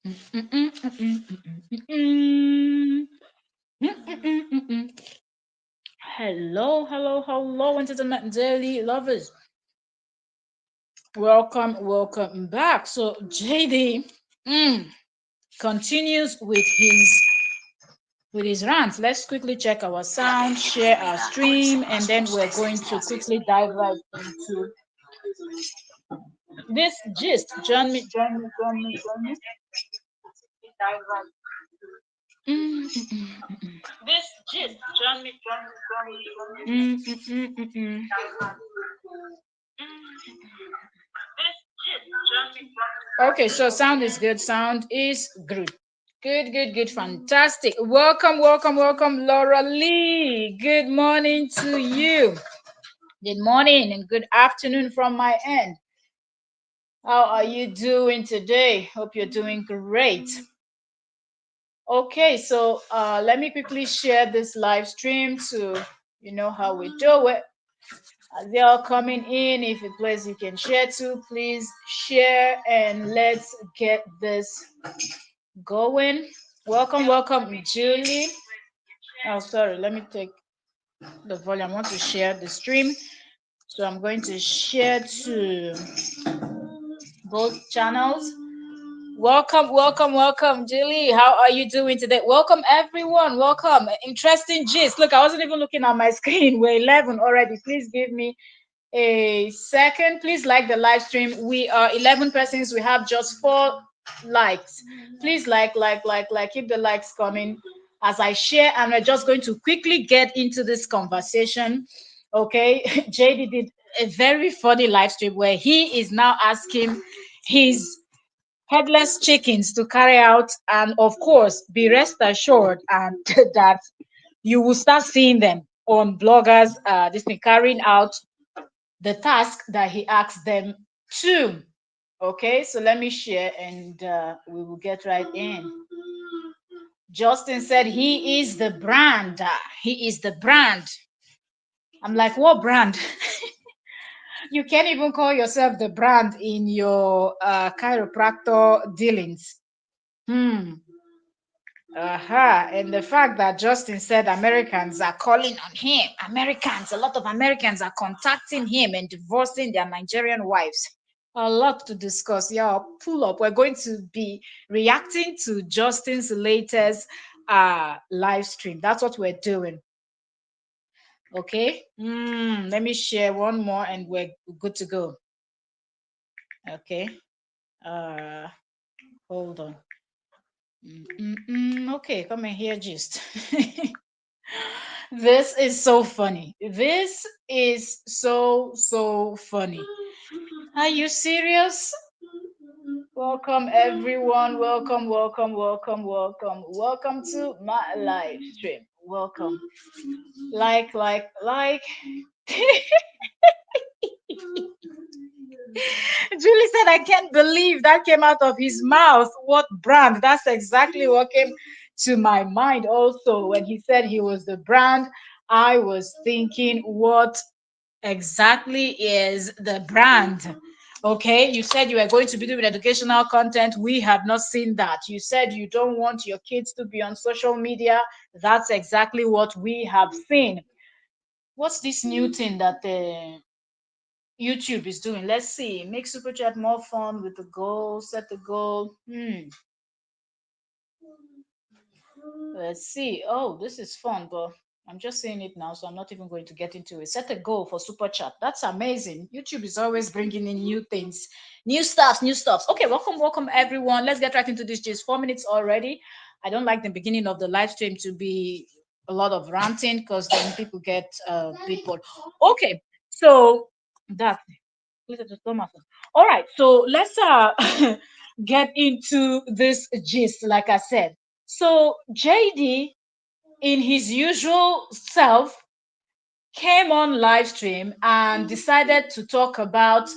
Hello, hello, hello, Entertainment Daily lovers. Welcome back. So JD continues with his rant. Let's quickly check our sound, share our stream, and then we're going to quickly dive right into this gist. Join me. Dive right. Mm, mm, mm, mm, mm. This gist. Join me. Okay, so sound is good. Sound is good. Good. Fantastic. Welcome, Laura Lee. Good morning to you. Good morning and good afternoon from my end. How are you doing today? Hope you're doing great. Okay, so let me quickly share this live stream to you know how we do it. As they are coming in, if a place you can share to, please share and let's get this going. Welcome, Julie. Oh, sorry, let me take the volume. I want to share the stream. So I'm going to share to both channels. Welcome, Julie. How are you doing today? Welcome, everyone. Welcome. Interesting gist. Look, I wasn't even looking at my screen. We're 11 already. Please give me a second. Please like the live stream. We are 11 persons. We have just 4 likes. Please like. Keep the likes coming as I share. And we're just going to quickly get into this conversation. Okay. JD did a very funny live stream where he is now asking his headless chickens to carry out, and of course be rest assured and that you will start seeing them on bloggers this thing carrying out the task that he asked them to. Okay, so let me share and we will get right in. Justin said he is the brand. He is the brand. I'm like, what brand? You can't even call yourself the brand in your chiropractor dealings. Hmm. And the fact that Justin said Americans are calling on him, a lot of Americans are contacting him and divorcing their Nigerian wives. A lot to discuss. Yeah, pull up. We're going to be reacting to Justin's latest live stream. That's what we're doing. Okay. Let me share one more and we're good to go. Okay. Hold on. Okay, come and hear gist. This is so funny. This is so funny. Are you serious? Welcome everyone. Welcome to my live stream. Welcome. Like. Julie said, I can't believe that came out of his mouth. What brand? That's exactly what came to my mind also. When he said he was the brand, I was thinking, what exactly is the brand? Okay, you said you were going to be doing educational content. We have not seen that. You said you don't want your kids to be on social media. That's exactly what we have seen. What's this new thing that the YouTube is doing? Let's see. Make super chat more fun with the goal. Set the goal. Let's see. Oh, this is fun, but I'm just saying it now, so I'm not even going to get into it. Set a goal for super chat. That's amazing. YouTube is always bringing in new things, new stuff. Okay, welcome, everyone. Let's get right into this. Just 4 minutes already. I don't like the beginning of the live stream to be a lot of ranting because then people get bit bored. Okay, so that. All right, so let's get into this gist. Like I said, so JD, in his usual self, came on live stream and decided to talk about,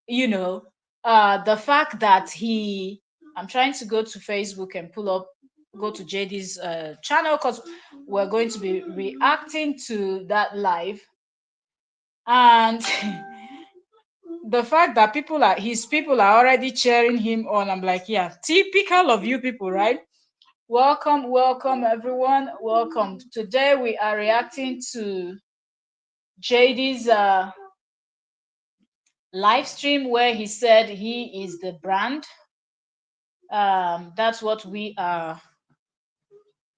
you know, the fact that I'm trying to go to Facebook and go to JD's channel because we're going to be reacting to that live. And the fact that his people are already cheering him on, I'm like, yeah, typical of you people, right? Welcome, welcome everyone. Welcome. Today we are reacting to JD's live stream where he said he is the brand. That's what we are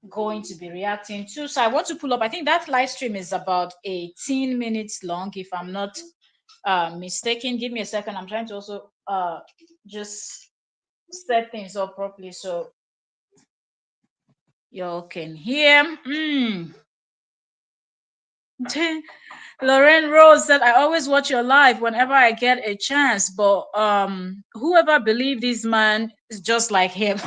going to be reacting to. So I want to pull up, I think that live stream is about 18 minutes long, if I'm not mistaken. Give me a second. I'm trying to also just set things up properly so y'all can hear. Lauren Rose said, I always watch your live whenever I get a chance, but whoever believe this man is just like him.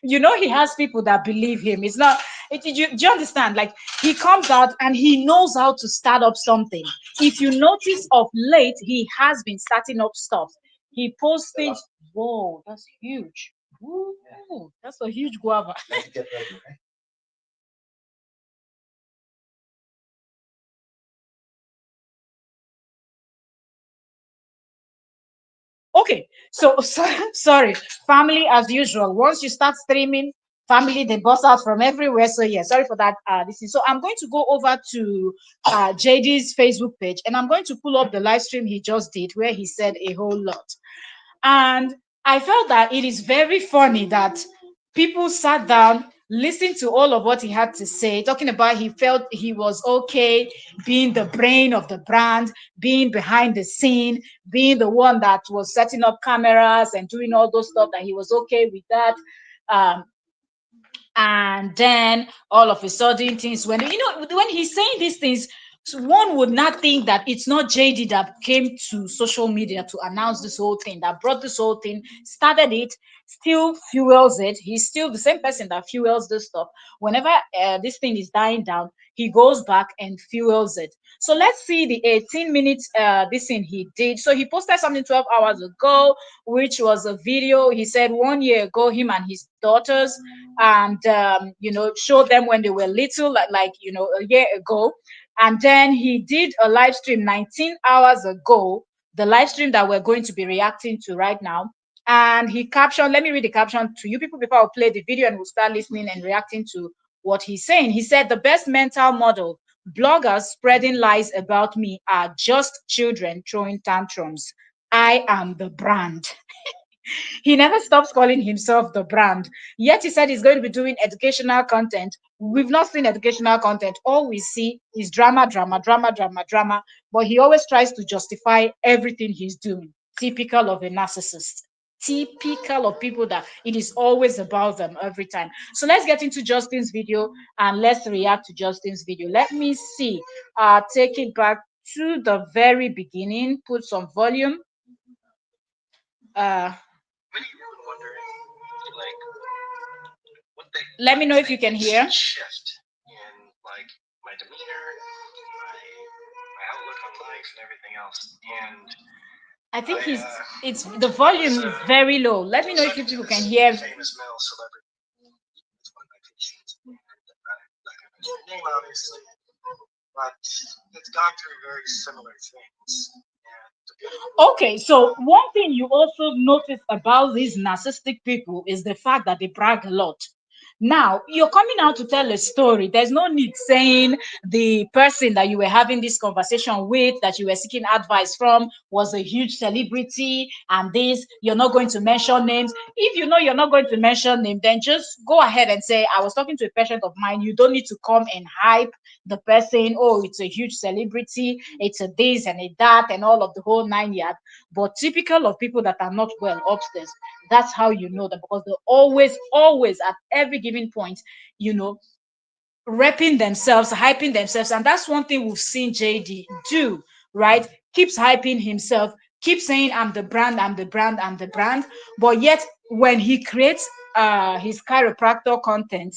You know, he has people that believe him. It's not, do you understand? Like, he comes out and he knows how to start up something. If you notice of late, he has been starting up stuff. He posted, whoa, that's huge. Woo, that's a huge guava. Okay, so sorry, family as usual. Once you start streaming, family they bust out from everywhere. So yeah, sorry for that. This is so I'm going to go over to JD's Facebook page and I'm going to pull up the live stream he just did where he said a whole lot. And I felt that it is very funny that people sat down, listened to all of what he had to say, talking about he felt he was okay being the brain of the brand, being behind the scene, being the one that was setting up cameras and doing all those stuff, that he was okay with that. Um, and then all of a sudden things when he's saying these things, one would not think that it's not JD that came to social media to announce this whole thing, that brought this whole thing, started it, still fuels it. He's still the same person that fuels this stuff. Whenever this thing is dying down, he goes back and fuels it. So let's see the 18 minutes this thing he did. So he posted something 12 hours ago, which was a video. He said 1 year ago, him and his daughters, and showed them when they were little, like a year ago. And then he did a live stream 19 hours ago, the live stream that we're going to be reacting to right now. And he captioned, let me read the caption to you people before I play the video and we'll start listening and reacting to what he's saying. He said, the best mental model bloggers spreading lies about me are just children throwing tantrums. I am the brand. He never stops calling himself the brand. Yet he said he's going to be doing educational content. We've not seen educational content. All we see is drama, drama, drama, drama, drama. But he always tries to justify everything he's doing. Typical of a narcissist. Typical of people that it is always about them every time. So let's get into Justin's video and let's react to Justin's video. Let me see. Take it back to the very beginning. Put some volume. Many people are wondering, like, what they let me know if you can hear. Shift in like my demeanor, my outlook on life, and everything else. And I think it's the volume is very low. Let me know if you people can hear. Famous male celebrity. It's one of my patients. And not gonna mention her name, obviously, but it's gone through very similar things. Okay, so one thing you also notice about these narcissistic people is the fact that they brag a lot. Now, you're coming out to tell a story. There's no need saying the person that you were having this conversation with, that you were seeking advice from, was a huge celebrity, and this, you're not going to mention names. If you know you're not going to mention names, then just go ahead and say, I was talking to a patient of mine. You don't need to come and hype the person. Oh, it's a huge celebrity, it's a this and a that, and all of the whole 9 yards. But typical of people that are not well upstairs, that's how you know them, because they're always at every given point, repping themselves, hyping themselves. And that's one thing we've seen JD do, right? Keeps hyping himself, keeps saying, I'm the brand, I'm the brand, I'm the brand. But yet, when he creates his chiropractor content,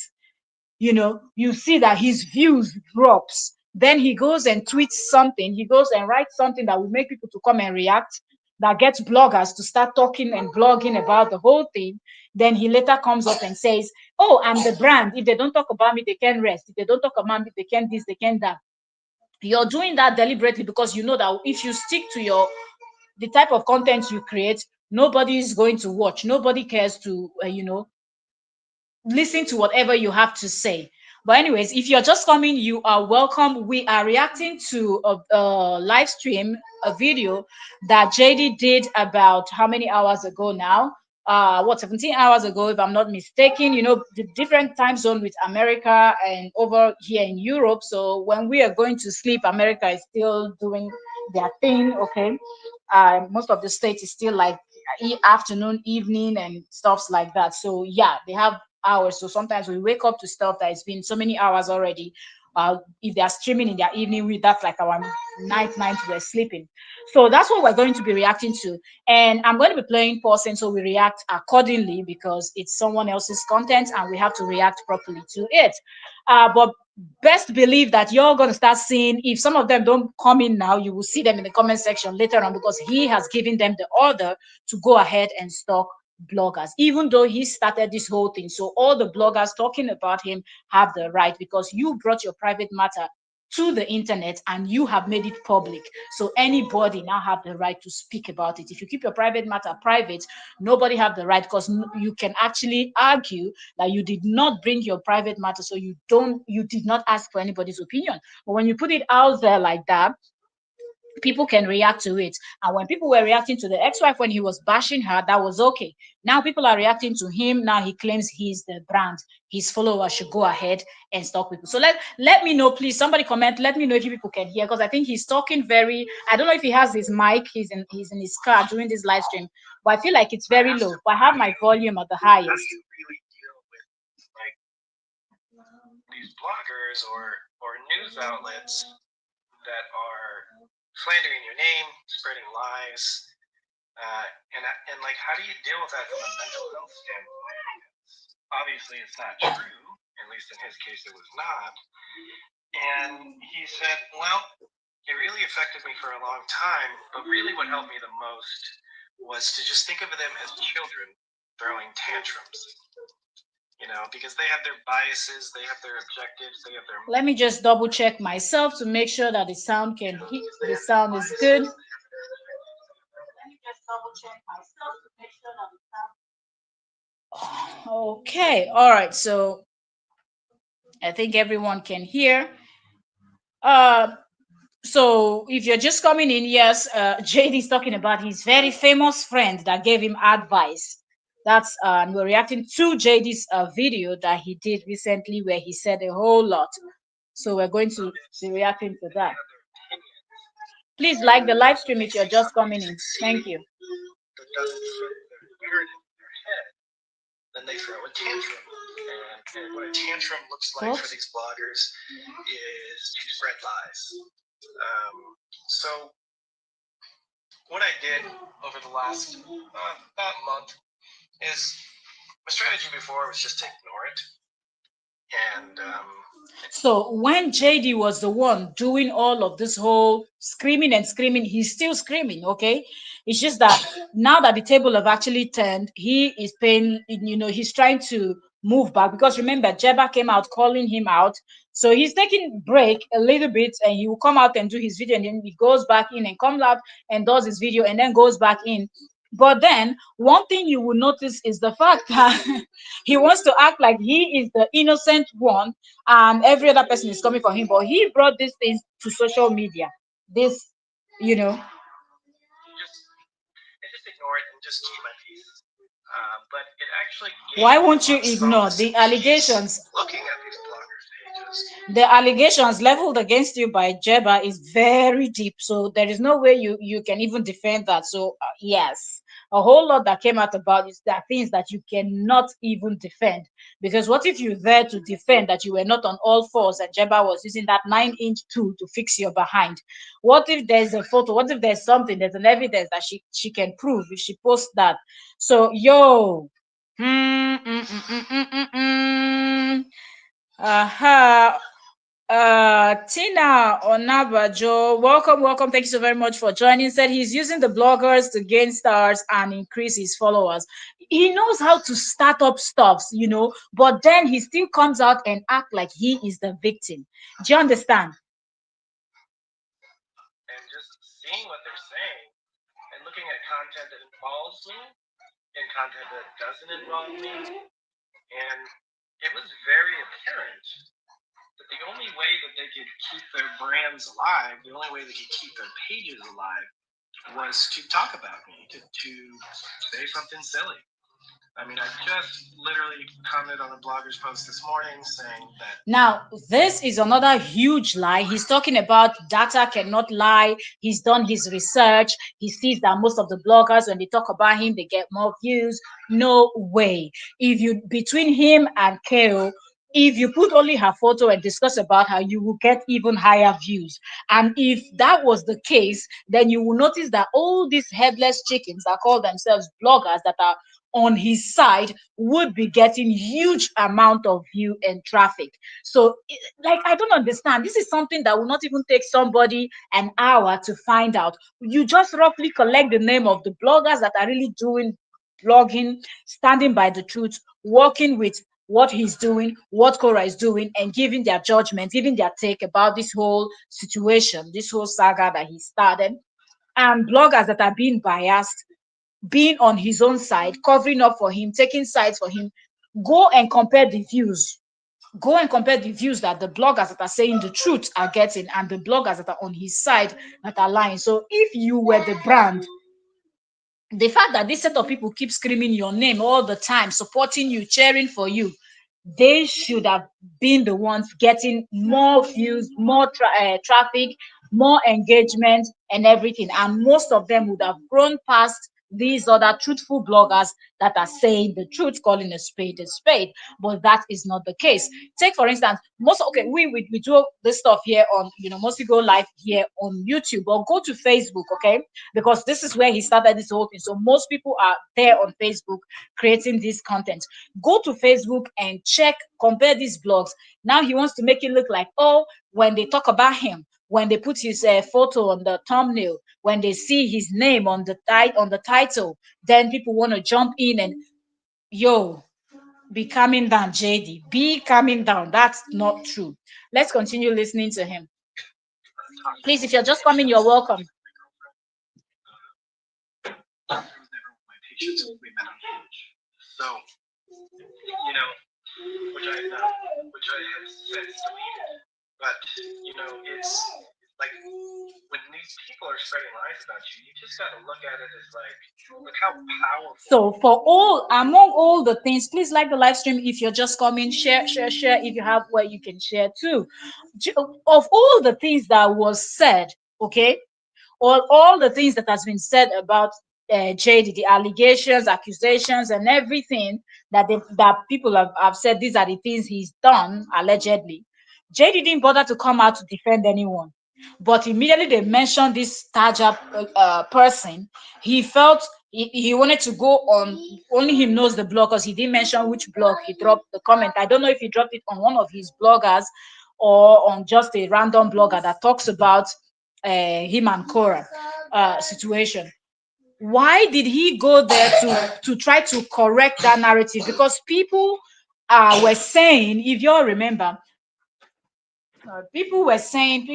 you see that his views drops. Then he goes and tweets something. He goes and writes something that will make people to come and react, that gets bloggers to start talking and blogging about the whole thing. Then he later comes up and says, oh, I'm the brand. If they don't talk about me, they can rest. If they don't talk about me, they can this, they can that. You're doing that deliberately because you know that if you stick to your the type of content you create, nobody is going to watch. Nobody cares to, listen to whatever you have to say. But anyways, if you're just coming, you are welcome. We are reacting to a live stream, a video that JD did about how many hours ago now? 17 hours ago, if I'm not mistaken. The different time zone with America and over here in Europe. So when we are going to sleep, America is still doing their thing. Okay, most of the states is still like afternoon, evening, and stuffs like that. So yeah, they have hours. So sometimes we wake up to stuff that it's been so many hours already. If they are streaming in their evening, that's like our night we're sleeping. So that's what we're going to be reacting to. And I'm going to be playing person so we react accordingly because it's someone else's content and we have to react properly to it. But best believe that you're going to start seeing, if some of them don't come in now, you will see them in the comment section later on because he has given them the order to go ahead and stalk bloggers, even though he started this whole thing. So all the bloggers talking about him have the right because you brought your private matter to the internet and you have made it public. So anybody now have the right to speak about it. If you keep your private matter private, nobody have the right, because you can actually argue that you did not bring your private matter, so you did not ask for anybody's opinion. But when you put it out there like that, people can react to it. And when people were reacting to the ex-wife when he was bashing her, that was okay. Now people are reacting to him. Now he claims he's the brand. His followers should go ahead and stalk people. So let me know, please. Somebody comment. Let me know if you people can hear, because I think he's talking very. I don't know if he has his mic. He's in his car doing this live stream, but I feel like it's very low. But I have my volume at the highest. How do you really deal with like these bloggers or news outlets that are slandering your name, spreading lies, and like, how do you deal with that from a mental health standpoint? Obviously, it's not true. At least in his case, it was not. And he said, "Well, it really affected me for a long time, but really, what helped me the most was to just think of them as children throwing tantrums." Because they have their biases, they have their objectives, they have their. Let me just double check myself to make sure that the sound the sound is good. Let me just double check myself to make sure that the sound. Okay, all right. So I think everyone can hear. So if you're just coming in, yes, JD is talking about his very famous friend that gave him advice. That's and we're reacting to JD's video that he did recently where he said a whole lot. So we're going to be reacting to that. Please like the live stream if you're just coming in. Thank you. Then they throw a tantrum. And what a tantrum looks like for these bloggers is to spread lies. So what I did over the last about month is my strategy before was just to ignore it. And so when JD was the one doing all of this whole screaming and screaming, he's still screaming, okay? It's just that now that the table have actually turned, he is paying, he's trying to move back because remember, Jeba came out calling him out. So he's taking break a little bit and he will come out and do his video and then he goes back in and comes out and does his video and then goes back in. But then one thing you will notice is the fact that he wants to act like he is the innocent one and every other person is coming for him. But he brought these things to social media. This, you know. Just ignore it and just keep my peace. But it actually. Why won't you ignore the allegations? Looking at these bloggers' pages. The allegations leveled against you by Jeba is very deep, so there is no way you can even defend that. So yes, a whole lot that came out about is that things that you cannot even defend. Because what if you're there to defend that you were not on all fours and Jeba was using that 9-inch tool to fix your behind? What if there's a photo? What if there's something, there's an evidence that she can prove if she posts that? So yo, aha. Tina Onabajo, welcome. Thank you so very much for joining. Said he's using the bloggers to gain stars and increase his followers. He knows how to start up stuffs, but then he still comes out and act like he is the victim. Do you understand? And just seeing what they're saying and content that involves me and content that doesn't involve me. And it was very apparent that the only way that they could keep their brands alive, the only way they could keep their pages alive, was to talk about me, to say something silly. I mean, I just literally commented on a blogger's post this morning saying that. Now, this is another huge lie. He's talking about data cannot lie. He's done his research. He sees that most of the bloggers, when they talk about him, they get more views. No way. If you, between him and Kale, if you put only her photo and discuss about her, you will get even higher views. And if that was the case, then you will notice that all these headless chickens that call themselves bloggers that are on his side would be getting huge amount of view and traffic. So like, I don't understand. This is something that will not even take somebody an hour to find out. You just roughly collect the name of the bloggers that are really doing blogging, standing by the truth, working with what he's doing, what Cora is doing, and giving their judgment, giving their take about this whole situation, this whole saga that he started. And bloggers that are being biased, being on his own side, covering up for him, taking sides for him. Go and compare the views. Go and compare the views that the bloggers that are saying the truth are getting and the bloggers that are on his side that are lying. So if you were the brand, the fact that this set of people keep screaming your name all the time, supporting you, cheering for you, they should have been the ones getting more views, more traffic, more engagement, and everything. And most of them would have grown past these other truthful bloggers that are saying the truth, calling a spade a spade. But that is not the case. Take, for instance, most, okay, we do this stuff here on, mostly go live here on YouTube, or go to Facebook, okay? Because this is where he started this whole thing. So most people are there on Facebook creating this content. Go to Facebook and check, compare these blogs. Now he wants to make it look like, oh, when they talk about him, when they put his photo on the thumbnail, when they see his name on the title, then people want to jump in and, yo, be calming down, JD. Be calming down. That's not true. Let's continue listening to him. Please, if you're just coming, you're welcome. It was never my patients. We met on page. So, which I have since deleted. But, it's like when these people are spreading lies about you, you just got to look at it as like, look how powerful. So for all, among all the things, please like the live stream. If you're just coming, share, share, share. If you have where you can share too. Of all the things that was said, okay, all the things that has been said about JD, the allegations, accusations, and everything that people have said, these are the things he's done allegedly. JD didn't bother to come out to defend anyone, but immediately they mentioned this Taja person. He felt he wanted to go on. Only him knows the blog, because he didn't mention which blog he dropped the comment. I don't know if he dropped it on one of his bloggers or on just a random blogger that talks about him and Cora situation. Why did he go there to try to correct that narrative? Because people were saying, if you all remember, people were saying,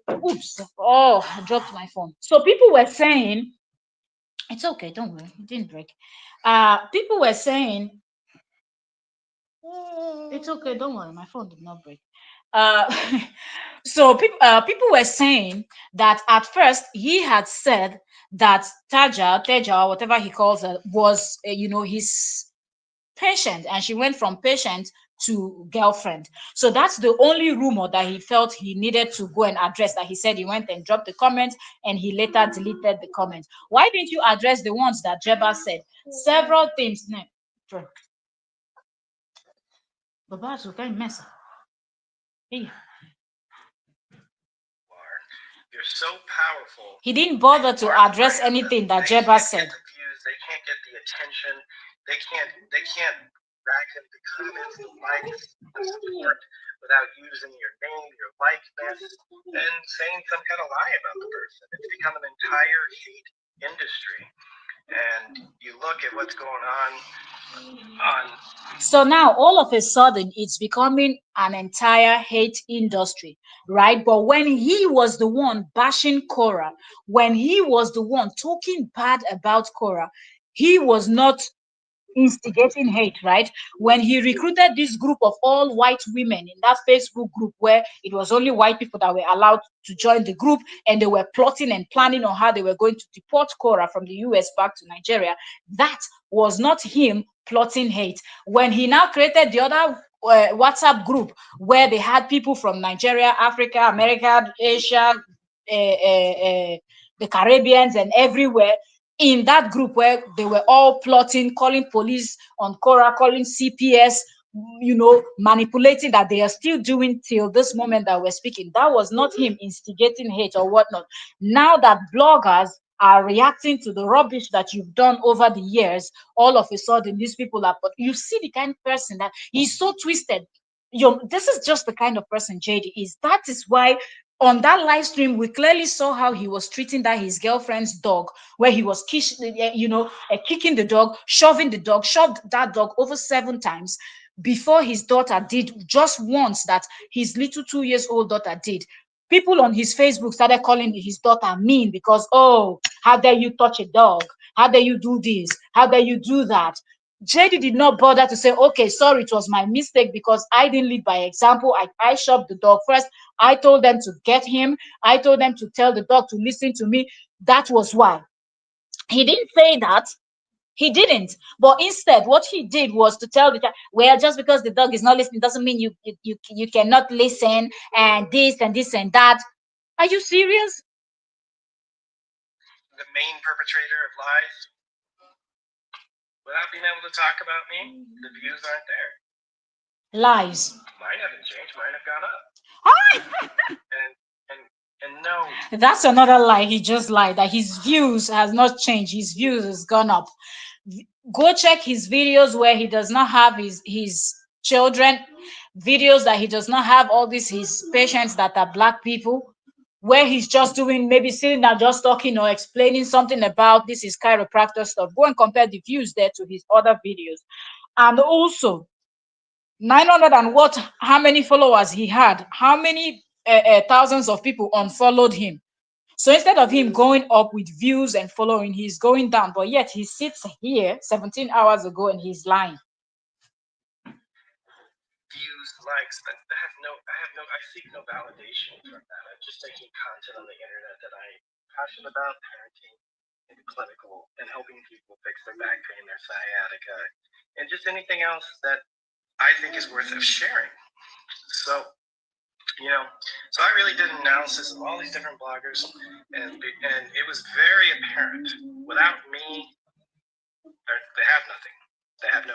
oops, oh, I dropped my phone. So people were saying, it's okay, don't worry, it didn't break. People were saying, it's okay, don't worry, my phone did not break. Uh, so people were saying that at first he had said that Teja, whatever he calls her, was his patient, and she went from patient to girlfriend. So that's the only rumor that he felt he needed to go and address. That he said he went and dropped the comment, and he later deleted the comment. Why didn't you address the ones that Jeba said? Several things. Baba, so can mess. You're so powerful. He didn't bother to address anything that Jeba said. They can't get the attention. They can't rack in the comments, the likes, the support without using your name, your likeness, and saying some kind of lie about the person. It's become an entire hate industry. And you look at what's going on. So now all of a sudden it's becoming an entire hate industry, right? But when he was the one bashing Cora, when he was the one talking bad about Cora, he was not instigating hate, right? When he recruited this group of all white women in that Facebook group where it was only white people that were allowed to join the group, and they were plotting and planning on how they were going to deport Cora from the US back to Nigeria, that was not him plotting hate. When he now created the other WhatsApp group where they had people from Nigeria, Africa, America, Asia, the Caribbeans, and everywhere in that group where they were all plotting, calling police on Cora, calling CPS, manipulating, that they are still doing till this moment that we're speaking. That was not him instigating hate or whatnot. Now that bloggers are reacting to the rubbish that you've done over the years, all of a sudden these people are, but you see the kind of person that he's so twisted. This is just the kind of person JD is. That is why on that live stream we clearly saw how he was treating that his girlfriend's dog, where he was kicking the dog, shoving the dog, shoved that dog over 7 times before his daughter did just once, that his little 2 years old daughter did. People on his Facebook started calling his daughter mean because, oh, how dare you touch a dog? How dare you do this? How dare you do that? JD did not bother to say, okay, sorry, it was my mistake because I didn't lead by example. I shoved the dog first. I told them to get him. I told them to tell the dog to listen to me. That was why. He didn't say that. He didn't. But instead, what he did was to tell the child, well, just because the dog is not listening doesn't mean you cannot listen, and this and this and that. Are you serious? The main perpetrator of lies, without being able to talk about me, the views aren't there. Lies. Mine haven't changed. Mine have gone up. And no. That's another lie. He just lied that his views has not changed. His views has gone up. Go check his videos where he does not have his children, videos that he does not have all these his patients that are black people, where he's just doing, maybe sitting there just talking or explaining something about this is chiropractor stuff. Go and compare the views there to his other videos. And also 900 and what, how many followers he had, how many thousands of people unfollowed him. So instead of him going up with views and following, he's going down. But yet he sits here 17 hours ago and he's lying. Views, likes, I seek no validation from that. I'm just making content on the internet that I'm passionate about, parenting, and clinical, and helping people fix their back pain, their sciatica, and just anything else that I think is worth of sharing. So I really did an analysis of all these different bloggers, and it was very apparent. Without me, they have nothing. They have no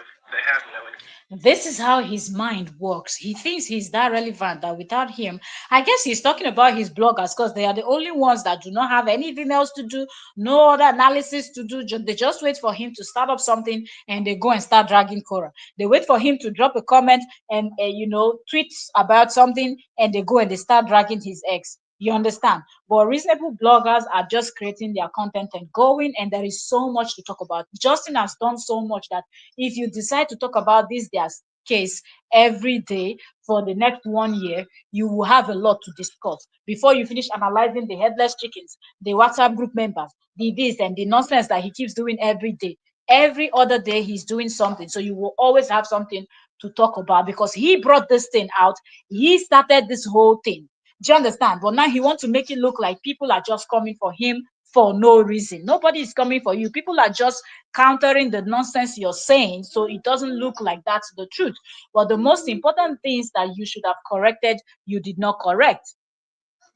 income. This is how his mind works. He thinks he's that relevant that without him, I guess he's talking about his bloggers because they are the only ones that do not have anything else to do, no other analysis to do. They just wait for him to start up something and they go and start dragging Cora. They wait for him to drop a comment and tweets about something and they go and they start dragging his ex. You understand? But reasonable bloggers are just creating their content and going, and there is so much to talk about. Justin has done so much that if you decide to talk about this their case every day for the next 1 year, you will have a lot to discuss before you finish analyzing the headless chickens, the WhatsApp group members, the this and the nonsense that he keeps doing every day. Every other day he's doing something, so you will always have something to talk about because he brought this thing out. He started this whole thing. Do you understand? But now he wants to make it look like people are just coming for him for no reason. Nobody is coming for you. People are just countering the nonsense you're saying, so it doesn't look like that's the truth. But the most important things that you should have corrected, you did not correct.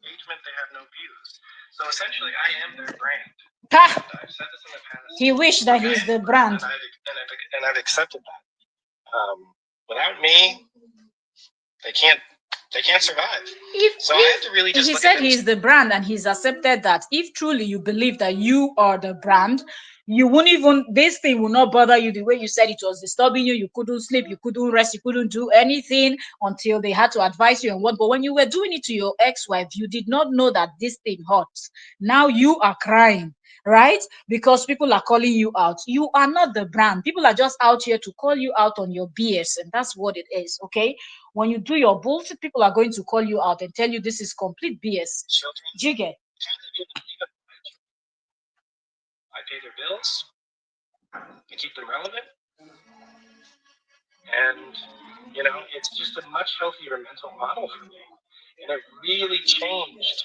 Engagement, they have no views. So essentially, I am their brand. I've said this in the past. He wished that he's the brand. And I've accepted that. Without me, they can't survive. So I have to really just he said he's the brand and he's accepted that. If truly you believe that you are the brand, You won't even, this thing will not bother you the way you said it was disturbing you. You couldn't sleep, you couldn't rest, you couldn't do anything until they had to advise you on what. But when you were doing it to your ex-wife, you did not know that this thing hurts. Now you are crying, right? Because people are calling you out. You are not the brand. People are just out here to call you out on your BS, and that's what it is. Okay, when you do your bullshit, people are going to call you out and tell you this is complete BS. Do you get? I pay their bills, I keep them relevant, and it's just a much healthier mental model for me. And it really changed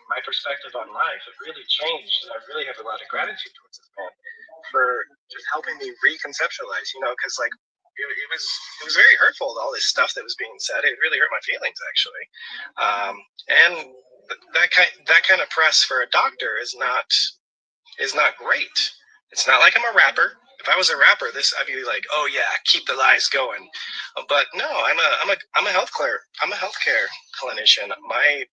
my perspective on life. It really changed, and I really have a lot of gratitude towards this man for just helping me reconceptualize. Because it was very hurtful, all this stuff that was being said. It really hurt my feelings, actually. And that kind of press for a doctor is not great. It's not like I'm a rapper. If I was a rapper, I'd be like, oh yeah, keep the lies going. But no, I'm a healthcare clinician. My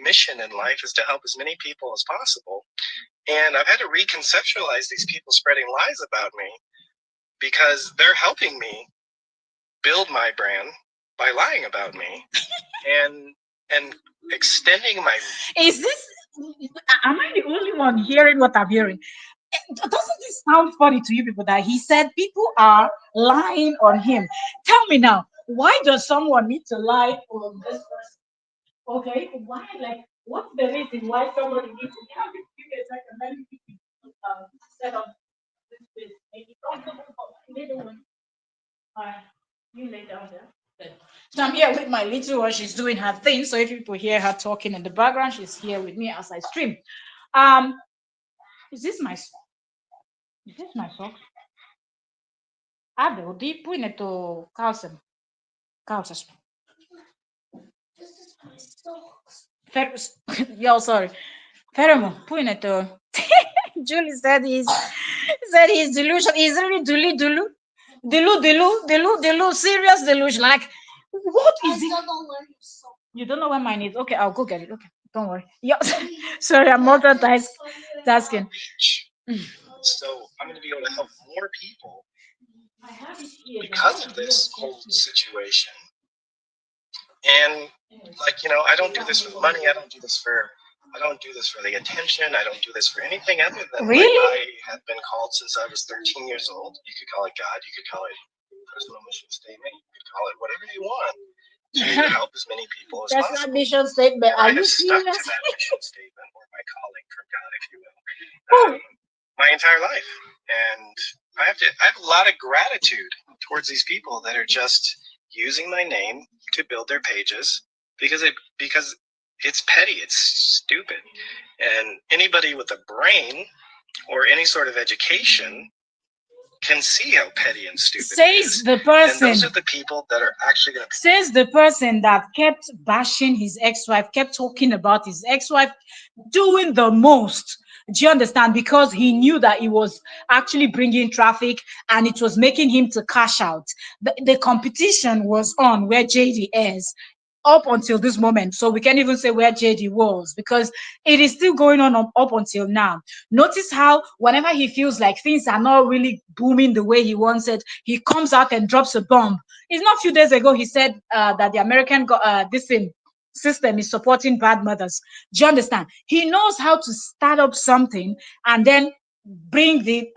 mission in life is to help as many people as possible. And I've had to reconceptualize these people spreading lies about me because they're helping me build my brand by lying about me and extending my. Is this, am I the only one hearing what I'm hearing? Doesn't this sound funny to you people that he said people are lying on him? Tell me now, why does someone need to lie on this person? Okay, why? Like, what's the reason why somebody needs to? How do you get like a many people set up this place? Maybe comfortable for little one. All right, you lay down there. Good. So I'm here with my little one. She's doing her thing. So if people hear her talking in the background, she's here with me as I stream. Um, is this my is this my socks? Abe, odi pune to kalsem. Kalsas. Yo, sorry. Fermo, pune to. Julie said he's delusional. He's really delu. Serious delusion. Like, what is it? You don't know where mine is. Okay, I'll go get it. Okay, don't worry. Yeah, sorry, I'm multitasking. So I'm going to be able to help more people because of this whole situation. And I don't do this for the money. I don't do this for the attention. I don't do this for anything other than Really? I have been called since I was 13 years old. You could call it God. You could call it personal mission statement. You could call it whatever you want to help as many people as That's possible. not mission statement. And Are I you have stuck serious? to that mission statement or my calling from God, if you will, my entire life. And I have a lot of gratitude towards these people that are just using my name to build their pages because it's petty, it's stupid. And anybody with a brain or any sort of education can see how petty and stupid it is. Says the And person. those are the people that are actually going to. Says the person that kept bashing his ex-wife, kept talking about his ex-wife doing the most. Do you understand? Because he knew that it was actually bringing traffic and it was making him to cash out. The competition was on where JD is up until this moment. So we can't even say where JD was because it is still going on up until now. Notice how whenever he feels like things are not really booming the way he wants it, he comes out and drops a bomb. It's not a few days ago he said that the American this thing system is supporting bad mothers. Do you understand? He knows how to start up something and then bring the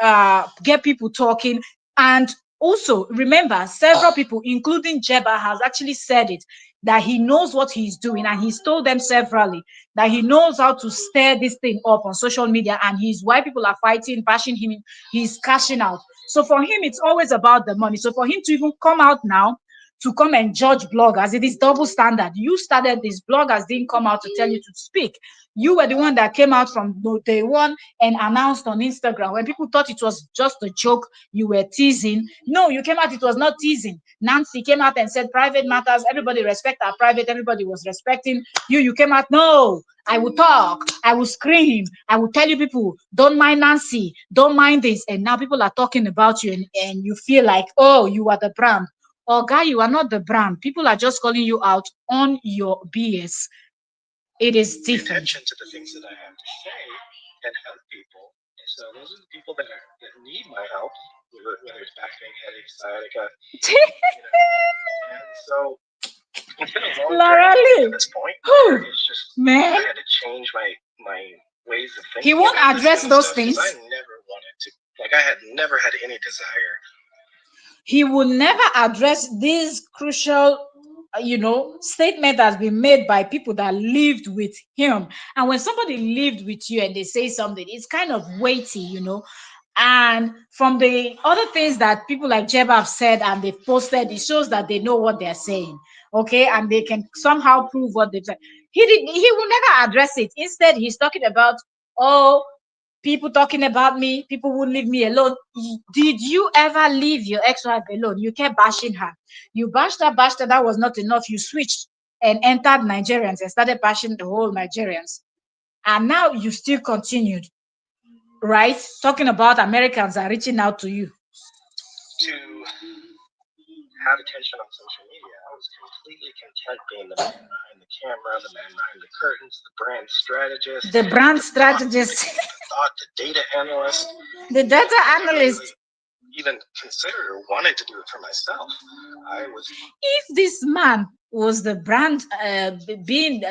get people talking. And also remember, several people, including Jeba, has actually said it that he knows what he's doing, and he's told them severally that he knows how to stir this thing up on social media, and he's why people are fighting, bashing him. He's cashing out. So for him, it's always about the money. So for him to even come out now to come and judge bloggers, it is double standard. You started this, bloggers didn't come out to tell you to speak. You were the one that came out from day one and announced on Instagram when people thought it was just a joke, you were teasing. No, you came out, it was not teasing. Nancy came out and said private matters, everybody respect our private, everybody was respecting you. You came out, no, I will talk, I will scream, I will tell you people, don't mind Nancy, don't mind this. And now people are talking about you, and you feel like, oh, you are the brand. Oh, guy, you are not the brand. People are just calling you out on your BS. It is different. Attention to the things that I have to say and help people So those are the people that need my help, whether it's back pain, headache, sciatica, And so it's been a long journey Laura getting to Lee. this point where Who? it's just Man. I had to change my ways of He thinking won't about this address kind of those stuff because I things. never wanted to I had never had any desire. He will never address this crucial statement that's been made by people that lived with him. And when somebody lived with you and they say something, it's kind of weighty. And from the other things that people like Jeb have said and they've posted, it shows that they know what they're saying. Okay, and they can somehow prove what they've said. He will never address it. Instead, he's talking about, oh, people talking about me, people won't leave me alone. Did you ever leave your ex-wife alone? You kept bashing her. You bashed her. That was not enough. You switched and entered Nigerians and started bashing the whole Nigerians. And now you still continued, right? Talking about Americans are reaching out to you. To have attention on social media, I was completely content being the man behind the camera, the man behind the curtains, the brand strategist, The brand strategist, the data analyst, the data analyst. Really even considered or wanted to do it for myself. I was. If this man was the brand, being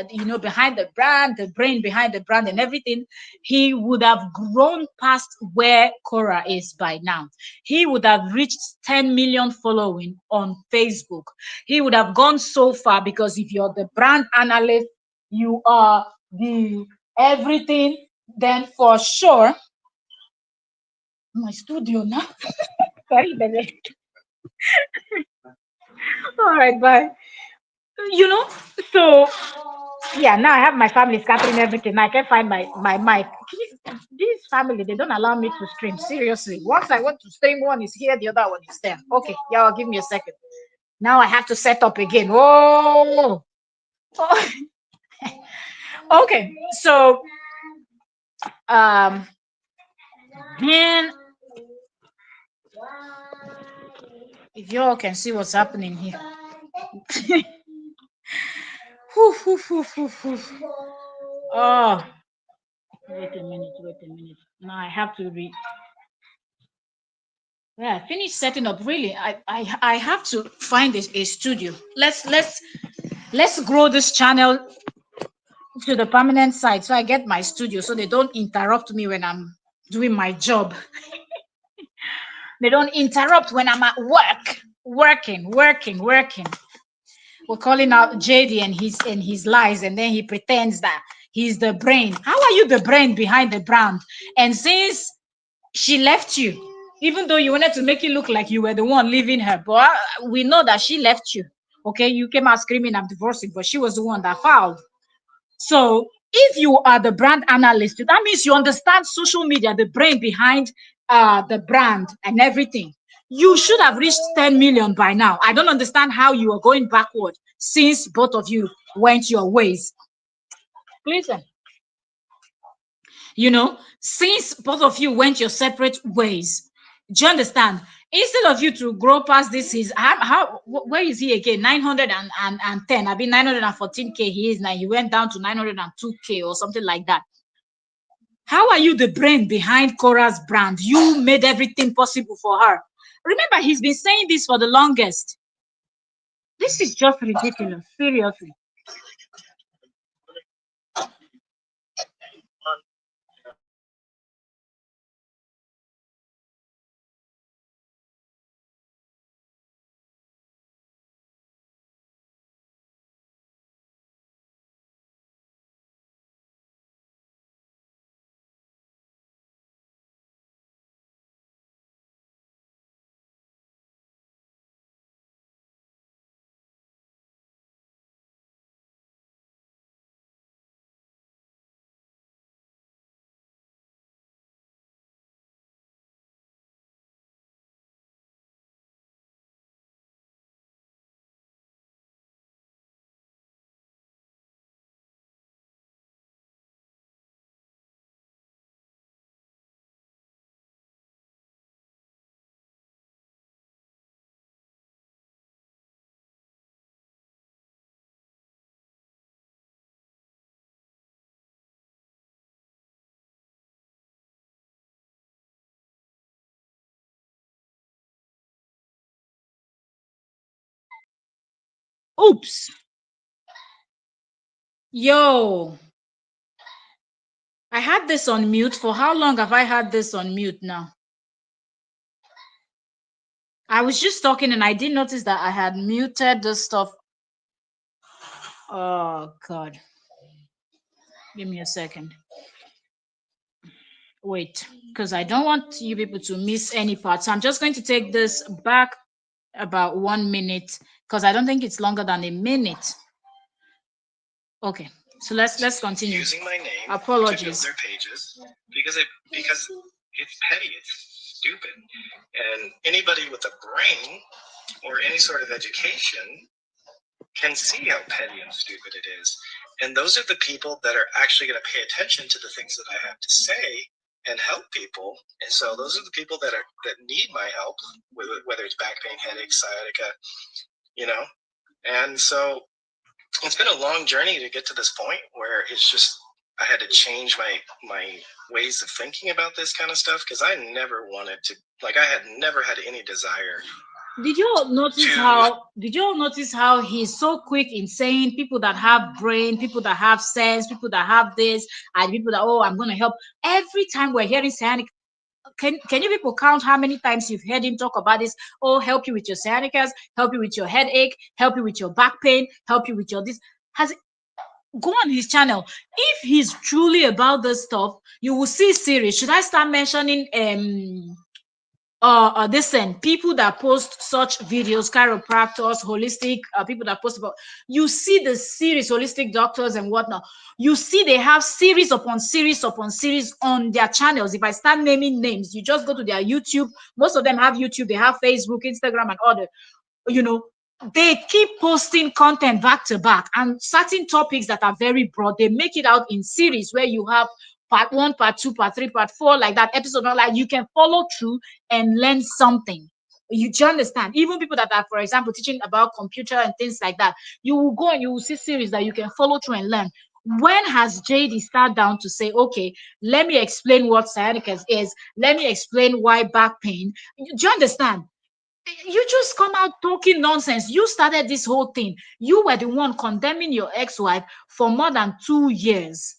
behind the brand, the brain behind the brand, and everything, he would have grown past where Cora is by now. He would have reached 10 million following on Facebook. He would have gone so far because if you're the brand analyst, you are the everything. Then for sure, my studio now. Sorry, baby. All right, bye. you know so yeah, now I have my family scattering everything. I can't find my mic. This family, they don't allow me to stream, seriously. Once I want to stream, one is here, the other one is there. Okay, y'all give me a second. Now I have to set up again. Oh. Okay, so um then if y'all can see what's happening here. Whew, whew, whew, whew, whew. Oh, wait a minute. Now I have to read. Yeah, finish setting up. Really, I have to find a studio. Let's grow this channel to the permanent site so I get my studio so they don't interrupt me when I'm doing my job. They don't interrupt when I'm at work, working. We're calling out JD and his lies, and then he pretends that he's the brain. How are you the brain behind the brand? And since she left you, even though you wanted to make it look like you were the one leaving her, but we know that she left you. Okay, you came out screaming, I'm divorcing, but she was the one that filed. So if you are the brand analyst, that means you understand social media, the brain behind the brand and everything. You should have reached 10 million by now. I don't understand how you are going backward since both of you went your ways. Please, since both of you went your separate ways. Do you understand? Instead of you to grow past this, is where is he again? 910. I mean 914K. He is now. He went down to 902K or something like that. How are you the brain behind Cora's brand? You made everything possible for her. Remember, he's been saying this for the longest. This is just ridiculous. Seriously. Oops. Yo, I had this on mute. For how long have I had this on mute now? I was just talking and I didn't notice that I had muted this stuff. Oh, God. Give me a second. Wait, because I don't want you people to miss any part. So I'm just going to take this back about 1 minute because I don't think it's longer than a minute. Okay, so let's continue. Using my name Apologies. to build their pages because it's petty, it's stupid, and anybody with a brain or any sort of education can see how petty and stupid it is. And those are the people that are actually going to pay attention to the things that I have to say and help people. And so those are the people that need my help, whether it's back pain, headache, sciatica, you know. And so it's been a long journey to get to this point where it's just I had to change my ways of thinking about this kind of stuff because I never wanted to, like, I had never had any desire. Did you all notice how he's so quick in saying people that have brain, people that have sense, people that have this, and people that, oh, I'm gonna help. Every time we're hearing sciatic, can you people count how many times you've heard him talk about this? Oh, help you with your sciaticas, help you with your headache, help you with your back pain, help you with your this. Go on his channel. If he's truly about this stuff, you will see series. Should I start mentioning people that post such videos, chiropractors, holistic people that post about, you see the series, holistic doctors and whatnot. You see they have series upon series upon series on their channels. If I start naming names, you just go to their YouTube. Most of them have YouTube, they have Facebook, Instagram, and other, you know, they keep posting content back to back, and certain topics that are very broad, they make it out in series where you have part one, part two, part three, part four, like that episode. Not like you can follow through and learn something. Do you understand? Even people that are, for example, teaching about computer and things like that, you will go and you will see series that you can follow through and learn. When has JD sat down to say, okay, let me explain what sciatica is, let me explain why back pain? Do you understand? You just come out talking nonsense. You started this whole thing. You were the one condemning your ex-wife for more than 2 years.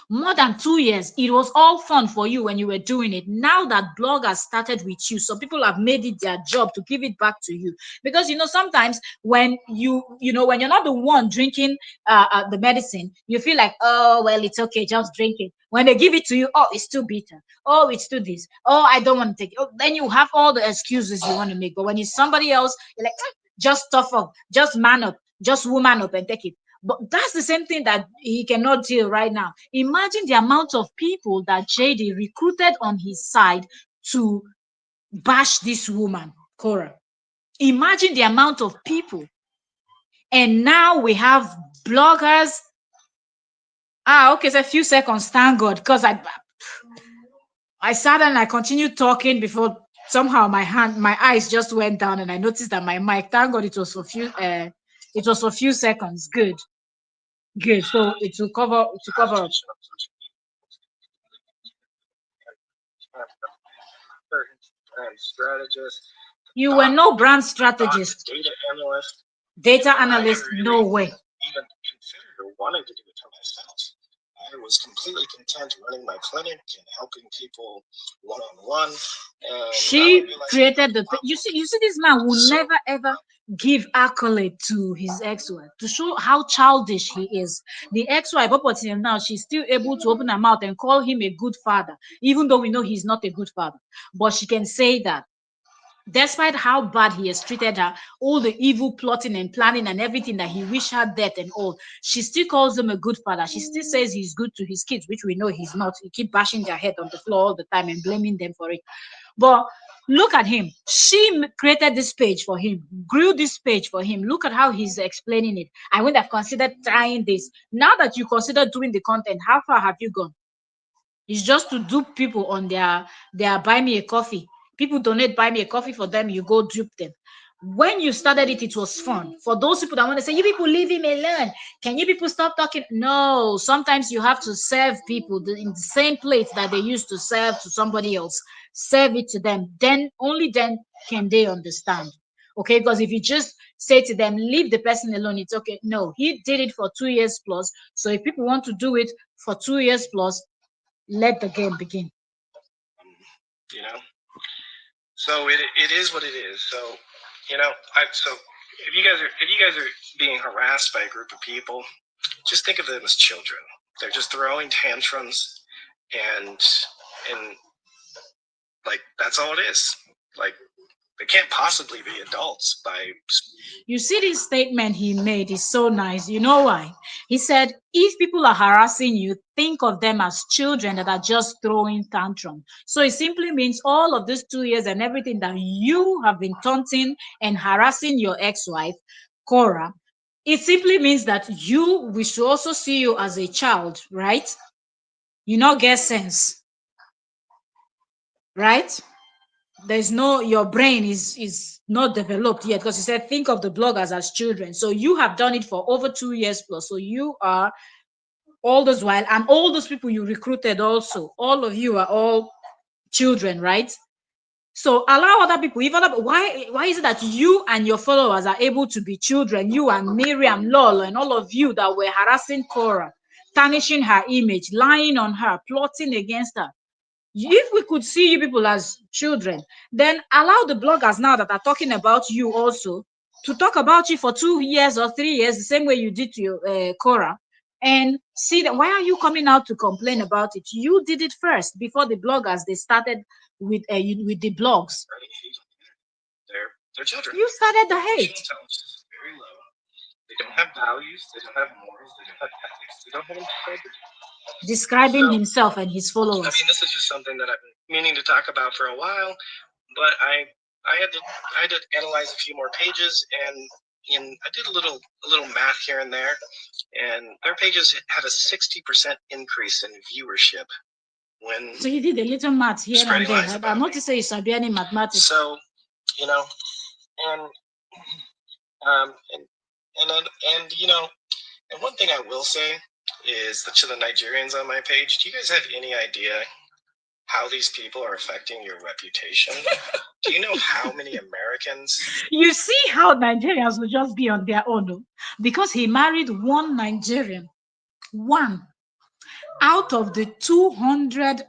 More than 2 years. It was all fun for you when you were doing it. Now that blog has started with you, some people have made it their job to give it back to you. Because sometimes when when you're not the one drinking the medicine, you feel like, oh well, it's okay, just drink it. When they give it to you, oh, it's too bitter. Oh, it's too this. Oh, I don't want to take it. Oh, then you have all the excuses you want to make. But when it's somebody else, you're like, just tough up, just man up, just woman up and take it. But that's the same thing that he cannot deal right now. Imagine the amount of people that JD recruited on his side to bash this woman, Cora. Imagine the amount of people. And now we have bloggers. Okay, it's a few seconds, thank God, because I sat and I continued talking before somehow my eyes just went down and I noticed that my mic, thank God, it was for a few seconds. Good. So it will cover up. Strategist. You were no brand strategist, Data analyst. data analyst, no way. Even considered or wanted to do it for myself. I was completely content running my clinic and helping people one-on-one. She created you see this man will never ever give accolade to his ex-wife to show how childish he is. The ex-wife, up until now, she's still able to open her mouth and call him a good father, even though we know he's not a good father. But she can say that despite how bad he has treated her, all the evil plotting and planning and everything that he wished her death and all, she still calls him a good father. She still says he's good to his kids, which we know he's not. He keep bashing their head on the floor all the time and blaming them for it. But look at him. She created this page for him, grew this page for him. Look at how he's explaining it. I would have considered trying this. Now that you consider doing the content, how far have you gone? It's just to dupe people on their buy me a coffee. People donate buy me a coffee for them, you go dupe them. When you started it, it was fun. For those people that want to say, you people leave him alone. Can you people stop talking? No, sometimes you have to serve people in the same plate that they used to serve to somebody else. Serve it to them. Then, only then can they understand. Okay, because if you just say to them, leave the person alone. It's okay. No, he did it for 2 years plus. So if people want to do it for 2 years plus, let the game begin. You know, so it is what it is. So, so if you guys are being harassed by a group of people, just think of them as children. They're just throwing tantrums, and and like that's all it is. Like they can't possibly be adults by. You see, this statement he made is so nice. You know why? He said, if people are harassing you, think of them as children that are just throwing tantrum. So it simply means all of these 2 years and everything that you have been taunting and harassing your ex-wife, Cora, it simply means that we should also see you as a child, right? You not get sense, right? There's no, your brain is not developed yet, because you said think of the bloggers as children. So you have done it for over 2 years plus. So you are all this while, and all those people you recruited also, all of you are all children, right? So allow other people. If other, why is it that you and your followers are able to be children? You and Miriam, Lolo, and all of you that were harassing Cora, tarnishing her image, lying on her, plotting against her. If we could see you people as children, then allow the bloggers now that are talking about you also to talk about you for 2 years or 3 years, the same way you did to your Cora, and see that. Why are you coming out to complain about it? You did it first before the bloggers. They started with the blogs. They're children. You started the hate. Intelligence is very low. They don't have values. They don't have morals. They don't have ethics. They don't have integrity. Describing himself and his followers. I mean, this is just something that I've been meaning to talk about for a while, but I had to analyze a few more pages, and I did a little math here and there, and their pages had a 60% increase in viewership when. So you did a little math here and there. I'm not to say you should be any mathematics. So, and and one thing I will say is that to the Nigerians on my page, do you guys have any idea how these people are affecting your reputation? Do you know how many Americans? You see how Nigerians will just be on their own, because he married one Nigerian, one out of the 200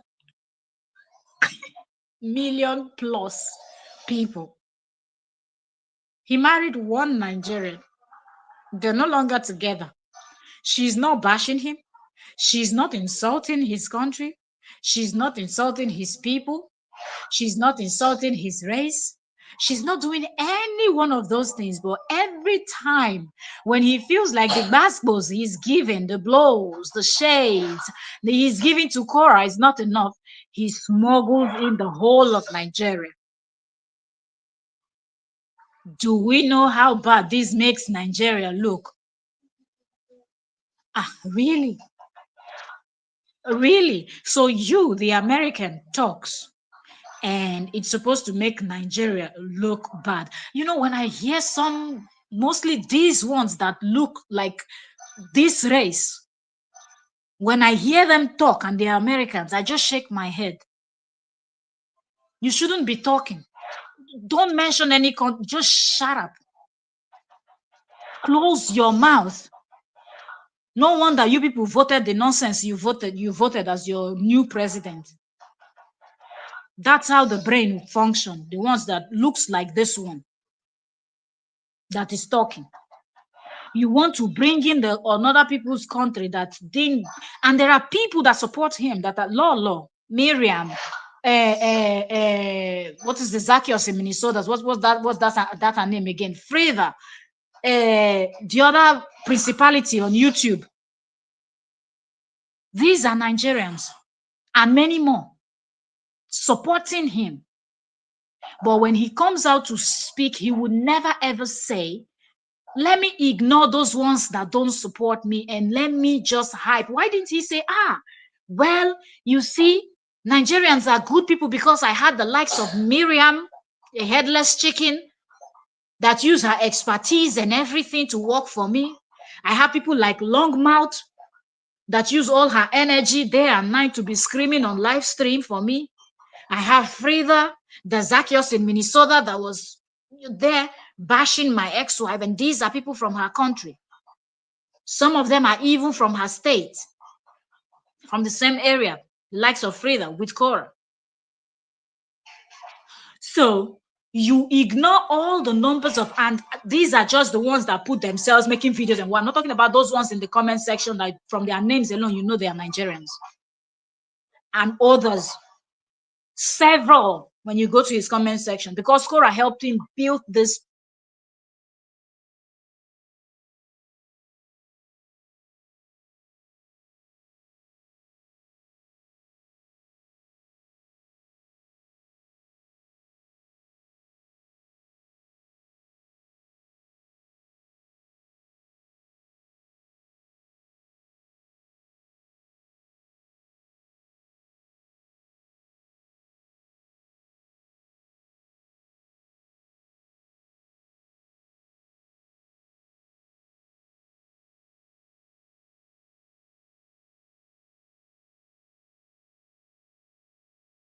million plus people. He married one Nigerian. They're no longer together. She's not bashing him. She's not insulting his country. She's not insulting his people. She's not insulting his race. She's not doing any one of those things. But every time when he feels like the basketballs he's giving, the blows, the shades that he's giving to Cora is not enough, he smuggles in the whole of Nigeria. Do we know how bad this makes Nigeria look? Really? Really? So you, the American, talks, and it's supposed to make Nigeria look bad. When I hear mostly these ones that look like this race, when I hear them talk and they're Americans, I just shake my head. You shouldn't be talking. Don't mention any just shut up. Close your mouth. No wonder you people voted the nonsense you voted as your new president. That's how the brain functions. The ones that looks like this one that is talking. You want to bring in another people's country that didn't, and there are people that support him that are Lolo, Miriam, what is the Zacchaeus in Minnesota? What's that her name again? Freda, the other principality on YouTube. These are Nigerians and many more supporting him. But when he comes out to speak, he would never ever say, let me ignore those ones that don't support me and let me just hype. Why didn't he say, well, you see, Nigerians are good people because I had the likes of Miriam, a headless chicken, that use her expertise and everything to work for me. I have people like Longmouth that use all her energy day and night to be screaming on live stream for me. I have Frida, the Zacchaeus in Minnesota that was there bashing my ex-wife, and these are people from her country. Some of them are even from her state, from the same area, the likes of Frida with Cora. So you ignore all the numbers of, and these are just the ones that put themselves making videos. And I'm not talking about those ones in the comment section that from their names alone, you know they are Nigerians. And others, several, when you go to his comment section, because Cora helped him build this.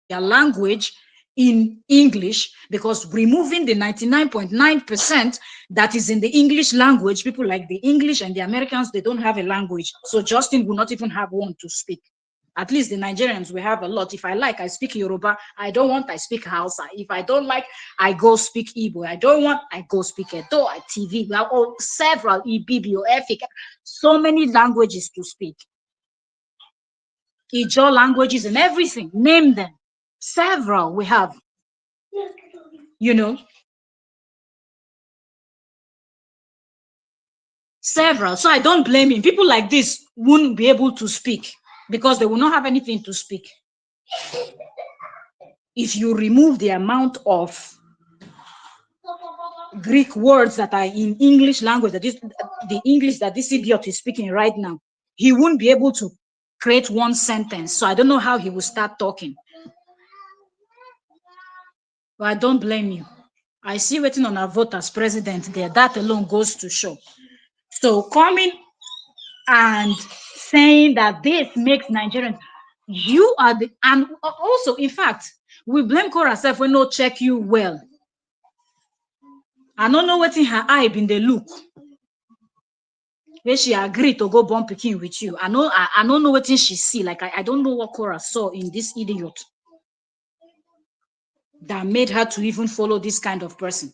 Their language in English, because removing the 99.9% that is in the English language, people like the English and the Americans, they don't have a language. So Justin will not even have one to speak. At least the Nigerians, we have a lot. If I like, I speak Yoruba. I don't want, I speak Hausa. If I don't like, I go speak Igbo. I don't want, I go speak Edo, TV. We have all several, Ibibio, Efik, so many languages to speak. Ijo languages and everything, name them. Several we have, you know, several. So I don't blame him. People like this wouldn't be able to speak because they will not have anything to speak. If you remove the amount of Greek words that are in English language, that is the English that this idiot is speaking right now, he won't be able to create one sentence. So I don't know how he will start talking. But I don't blame you. I see waiting on a vote as president there. That alone goes to show. So coming and saying that this makes Nigerians, you are the, and also, in fact, we blame Cora herself when no check you well. I don't know what in her eye been the look. When she agreed to go born picking with you. I don't know what she see. Like I don't know what Cora saw in this idiot that made her to even follow this kind of person.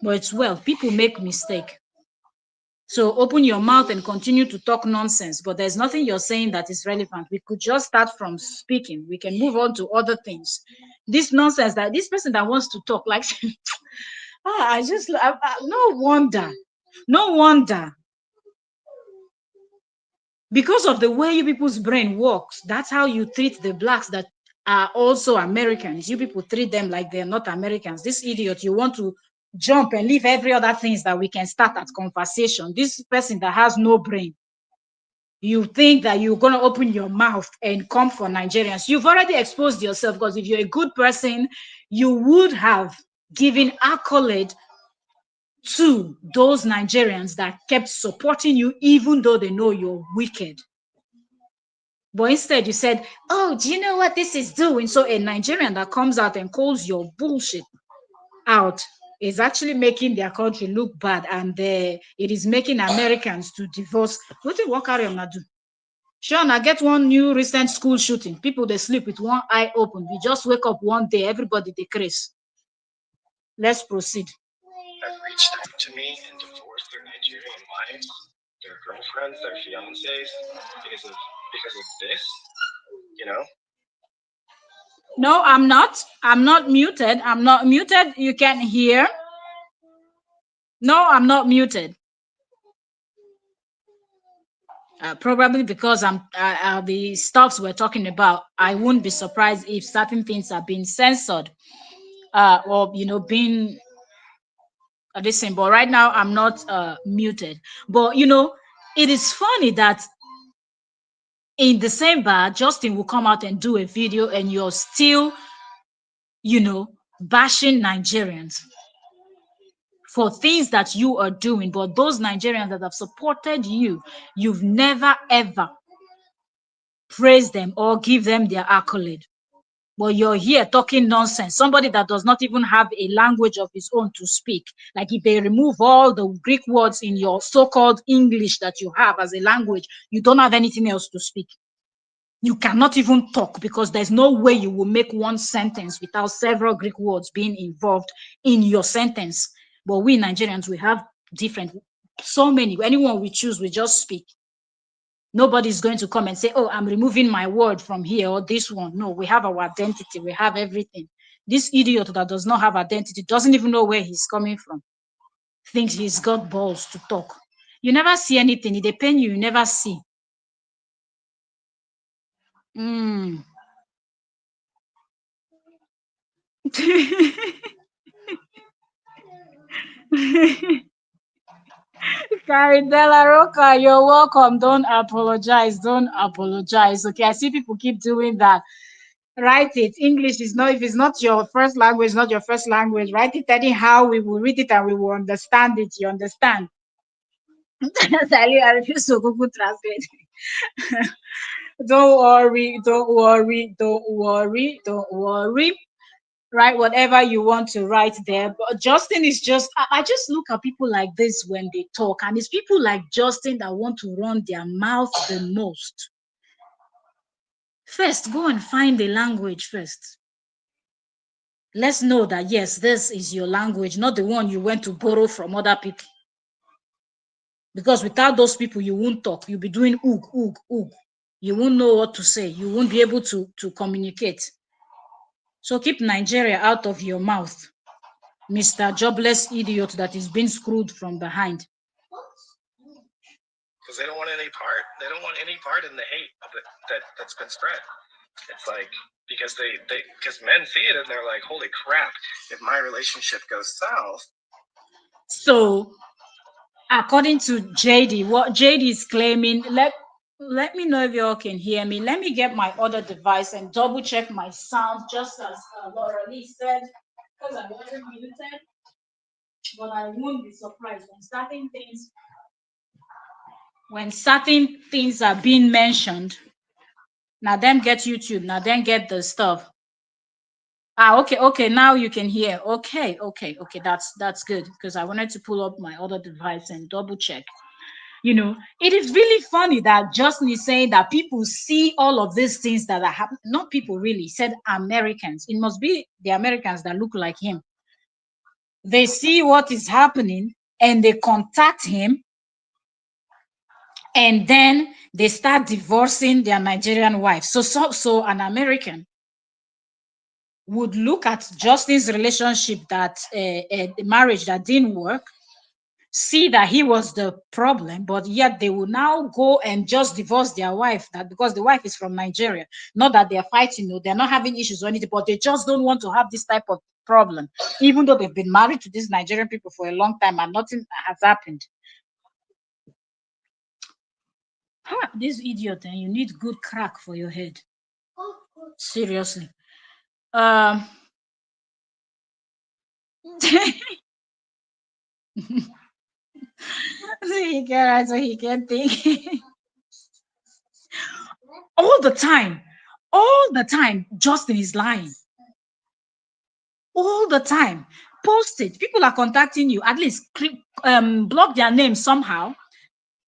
But it's well, people make mistake. So open your mouth and continue to talk nonsense, but there's nothing you're saying that is relevant. We could just start from speaking. We can move on to other things. This nonsense that this person that wants to talk, like, no wonder, no wonder. Because of the way you people's brain works, that's how you treat the blacks that are also Americans. You people treat them like they're not Americans. This idiot, you want to jump and leave every other things that we can start at conversation. This person that has no brain, you think that you're going to open your mouth and come for Nigerians. You've already exposed yourself, because if you're a good person, you would have given accolade to those Nigerians that kept supporting you, even though they know you're wicked. But instead you said, oh, do you know what this is doing? So a Nigerian that comes out and calls your bullshit out is actually making their country look bad, and it is making Americans to divorce. What carry on do? Sure, I get one new recent school shooting. People, they sleep with one eye open. We just wake up one day, everybody decrease. Let's proceed. Have reached out to me and divorced their Nigerian wives, their girlfriends, their fiancés because of this, you know? No, I'm not. I'm not muted. I'm not muted. You can hear. No, I'm not muted. Probably because the stuffs we're talking about, I wouldn't be surprised if certain things are being censored, or being this thing. But right now, I'm not muted. But it is funny that in December, Justin will come out and do a video, and you're still, bashing Nigerians for things that you are doing. But those Nigerians that have supported you, you've never ever praise them or give them their accolade. But you're here talking nonsense. Somebody that does not even have a language of his own to speak. Like if they remove all the Greek words in your so-called English that you have as a language, you don't have anything else to speak. You cannot even talk because there's no way you will make one sentence without several Greek words being involved in your sentence. But we Nigerians, we have different, so many. Anyone we choose, we just speak. Nobody's going to come and say, oh, I'm removing my word from here or this one. No, we have our identity. We have everything. This idiot that does not have identity doesn't even know where he's coming from. Thinks he's got balls to talk. You never see anything. It depends you never see. Mm. Caridella Roca, you're welcome. Don't apologize. Don't apologize. Okay, I see people keep doing that. Write it. English is not, if it's not your first language, not your first language. Write it anyhow. We will read it and we will understand it. You understand? Sally, I refuse to Google Translate. Don't worry. Don't worry. Don't worry. Don't worry. Write whatever you want to write there. But Justin is just, I just look at people like this when they talk, and it's people like Justin that want to run their mouth the most. First, go and find the language first. Let's know that, yes, this is your language, not the one you went to borrow from other people. Because without those people, you won't talk. You'll be doing oog, oog, oog. You won't know what to say. You won't be able to communicate. So keep Nigeria out of your mouth, Mr. Jobless idiot that is being screwed from behind. Because they don't want any part. They don't want any part in the hate that's been spread. It's like because because men see it and they're like, holy crap! If my relationship goes south. So, according to JD, what JD is claiming, let me know if you all can hear me. Let me get my other device and double check my sound, just as Laura Lee said, because I wasn't muted. But I won't be surprised when certain things are being mentioned. Now then get YouTube. Now then get the stuff. Okay. Now you can hear. Okay. That's good because I wanted to pull up my other device and double check. It is really funny that Justin is saying that people see all of these things that are happening. Not people really, said Americans. It must be the Americans that look like him. They see what is happening and they contact him, and then they start divorcing their Nigerian wives. So an American would look at Justin's relationship, that the marriage that didn't work, see that he was the problem, but yet they will now go and just divorce their wife, that because the wife is from Nigeria. Not that they're fighting, no, they're not having issues or anything, but they just don't want to have this type of problem, even though they've been married to these Nigerian people for a long time and nothing has happened. This idiot, and you need good crack for your head. Seriously. He can write so he can think. all the time, Justin is lying. All the time. Post it. People are contacting you. At least block their name somehow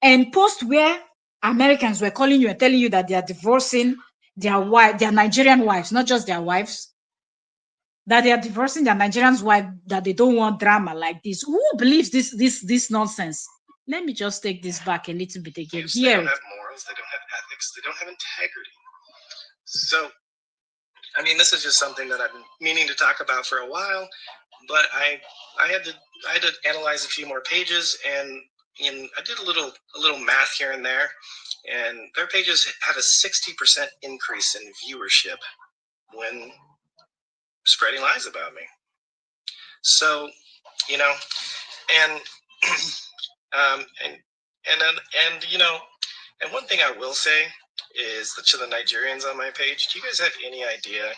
and post where Americans were calling you and telling you that they are divorcing their Nigerian wives, not just their wives. That they are divorcing their Nigerian wife, that they don't want drama like this. Who believes this nonsense? Let me just take this back a little bit again. They don't have morals, they don't have ethics, they don't have integrity. So, I mean, this is just something that I've been meaning to talk about for a while, but I had to analyze a few more pages, and I did a little math here and there, and their pages have a 60% increase in viewership when spreading lies about me. So, and and one thing I will say is that to the Nigerians on my page, do you guys have any idea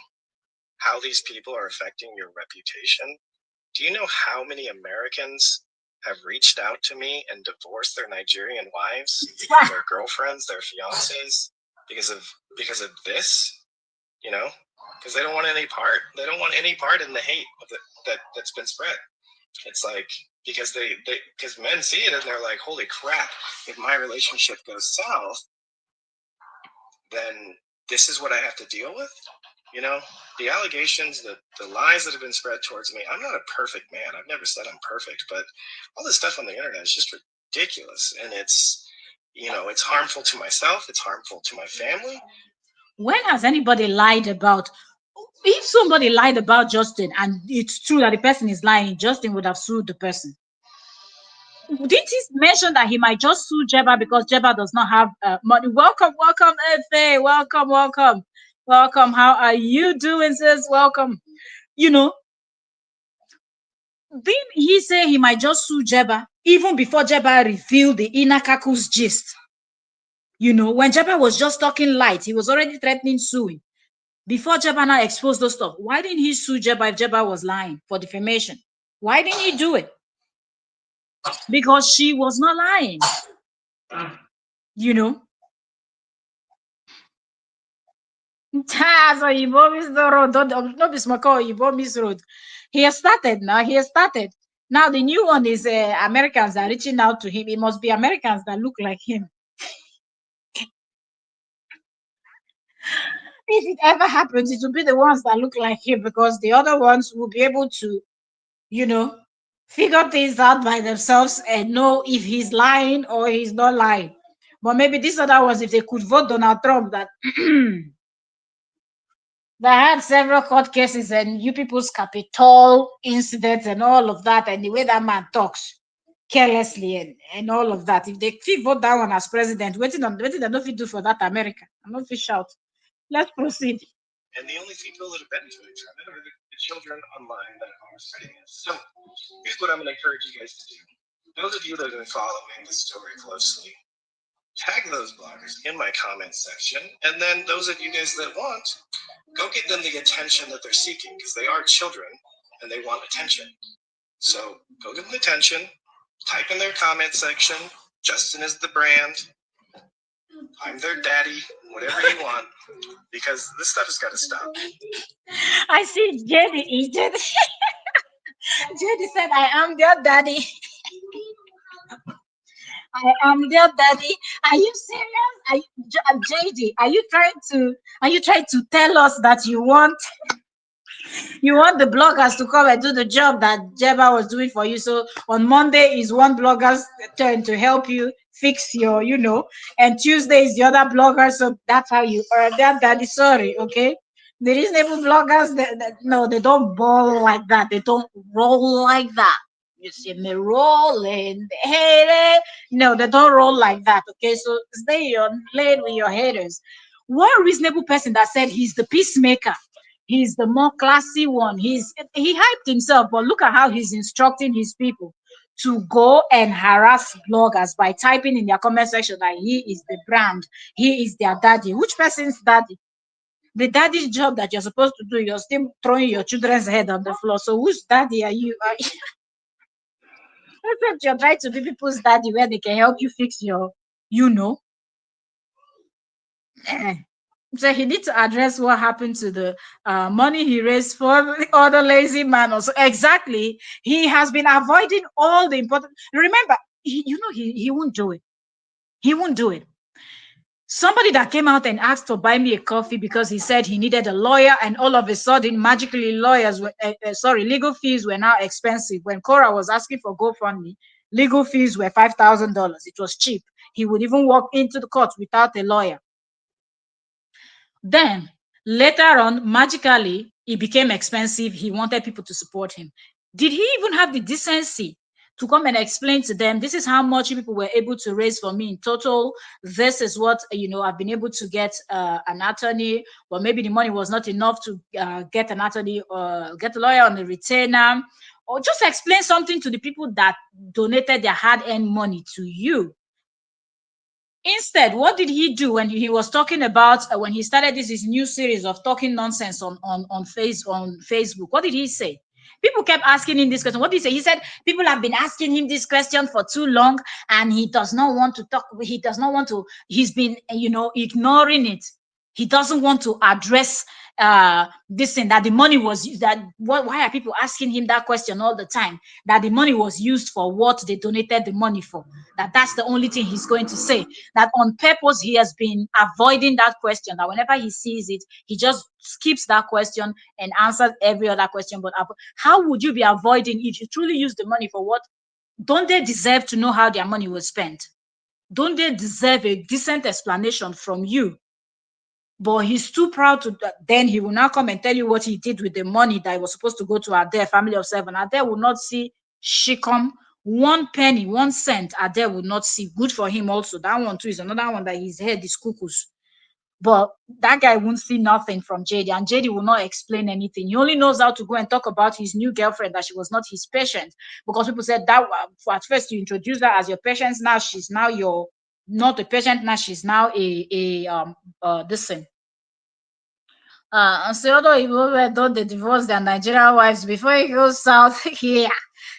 how these people are affecting your reputation? Do you know how many Americans have reached out to me and divorced their Nigerian wives, their girlfriends, their fiancés because of this? because they don't want any part. They don't want any part in the hate that's been spread. It's like because men see it and they're like, holy crap! If my relationship goes south, then this is what I have to deal with. You know, the allegations, the lies that have been spread towards me. I'm not a perfect man. I've never said I'm perfect, but all this stuff on the internet is just ridiculous, and it's, you know, it's harmful to myself. It's harmful to my family. When has anybody lied about? If somebody lied about Justin and it's true that the person is lying, Justin would have sued the person. Didn't he mention that he might just sue Jeba because Jeba does not have money? Welcome, welcome, Efe. Welcome, welcome, welcome. How are you doing, sis? Welcome. You know, didn't he say he might just sue Jeba even before Jeba revealed the inner Kaku's gist? You know, when Jeba was just talking light, he was already threatening suing. Before Jeba now exposed those stuff, why didn't he sue Jeba if Jeba was lying for defamation? Why didn't he do it? Because she was not lying. You know, so you bought Miss Road. Don't be smart. You bought Miss Road. He has started now. He has started. Now the new one is Americans are reaching out to him. It must be Americans that look like him. If it ever happens, it will be the ones that look like him because the other ones will be able to, you know, figure things out by themselves and know if he's lying or he's not lying. But maybe these other ones, if they could vote Donald Trump, that that had several court cases and you people's Capitol incidents and all of that, and the way that man talks carelessly and all of that. If they fit vote that one as president, waiting they don't fit do for that America. I'm not fit shout. Let's proceed. And the only people that have benefited from it are the children online that are studying this. So here's what I'm going to encourage you guys to do. Those of you that have been following the story closely, tag those bloggers in my comment section, and then those of you guys that want, go get them the attention that they're seeking, because they are children and they want attention. So go give them attention, type in their comment section, Justin is the brand, I'm their daddy, whatever you want, because this stuff has got to stop. I see Jenny. Jenny said, I am their daddy. I am their daddy. Are you serious? JD, are you trying to tell us that you want the bloggers to come and do the job that Jeba was doing for you? So on Monday is one blogger's turn to help you fix your, and Tuesday is the other blogger. So that's how you are their daddy. Sorry, okay? The reasonable bloggers, no, they don't ball like that. They don't roll like that. You see me rolling, hey, no, they don't roll like that. Okay, so stay on lane with your haters. One reasonable person that said he's the peacemaker, he's the more classy one. He hyped himself, but look at how he's instructing his people to go and harass bloggers by typing in their comment section that he is the brand, he is their daddy. Which person's daddy? The daddy's job that you're supposed to do, you're still throwing your children's head on the floor. So whose daddy are you? Except you're trying to be people's daddy where they can help you fix your, you know. So he needs to address what happened to the money he raised for the other lazy man. Also, exactly, he has been avoiding all the important. Remember, he won't do it. He won't do it. Somebody that came out and asked to buy me a coffee because he said he needed a lawyer, and all of a sudden, magically, legal fees were now expensive. When Cora was asking for GoFundMe, legal fees were $5,000. It was cheap. He would even walk into the court without a lawyer. Then later on, magically, it became expensive. He wanted people to support him. Did he even have the decency to come and explain to them, this is how much people were able to raise for me in total? This is what, I've been able to get an attorney, or maybe the money was not enough to get an attorney or get a lawyer on the retainer, or just explain something to the people that donated their hard-earned money to you. Instead, what did he do when he was talking about when he started his new series of talking nonsense on Facebook? What did he say? People kept asking him this question. What did he say? He said people have been asking him this question for too long, and he does not want to talk. He does not want to. He's been, ignoring it. He doesn't want to address this thing, that the money was that what, why are people asking him that question all the time, that the money was used for what they donated the money for, that's the only thing he's going to say, that on purpose he has been avoiding that question, that whenever he sees it he just skips that question and answers every other question. But how would you be avoiding if you truly use the money for what? Don't they deserve to know how their money was spent? Don't they deserve a decent explanation from you? But he's too proud to. Then he will now come and tell you what he did with the money that was supposed to go to Adair, family of 7. Adair will not see Shikom 1 penny, 1 cent. Adair will not see. Good for him also. That one too is another one that his head is cuckoos. But that guy won't see nothing from JD, and JD will not explain anything. He only knows how to go and talk about his new girlfriend, that she was not his patient, because people said that at first you introduced her as your patient. Now she's now your not a patient. Now she's now a this thing. And so although Igbo men don't they divorce their Nigerian wives before he goes south, yeah,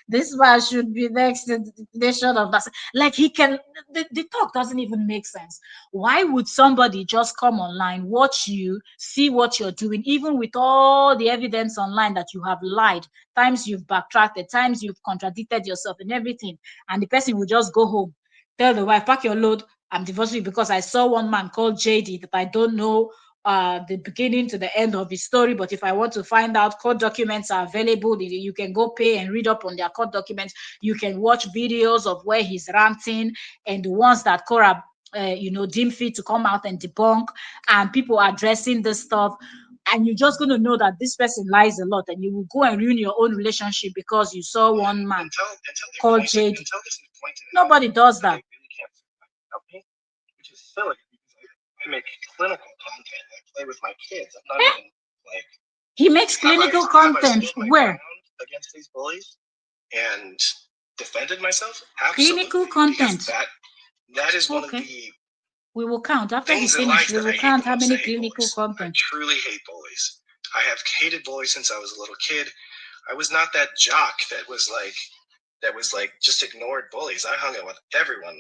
this man should be next in the nation of that. Like he can, the talk doesn't even make sense. Why would somebody just come online, watch you, see what you're doing, even with all the evidence online that you have lied, times you've backtracked, times you've contradicted yourself and everything, and the person will just go home, tell the wife, pack your load, I'm divorcing you because I saw one man called JD that I don't know the beginning to the end of his story. But if I want to find out, court documents are available. You can go pay and read up on their court documents. You can watch videos of where he's ranting and the ones that Cora, deemed fit to come out and debunk, and people addressing this stuff. And you're just going to know that this person lies a lot, and you will go and ruin your own relationship because you saw one man called JD. Nobody does that. Which is silly because I make clinical content. I play with my kids. I'm not even like. He makes clinical content where? Against these bullies and defended myself. Clinical content. That is one of the. We will count after we finish. We will count how many clinical content. I truly hate bullies. I have hated bullies since I was a little kid. I was not that jock that was like just ignored bullies. I hung out with everyone.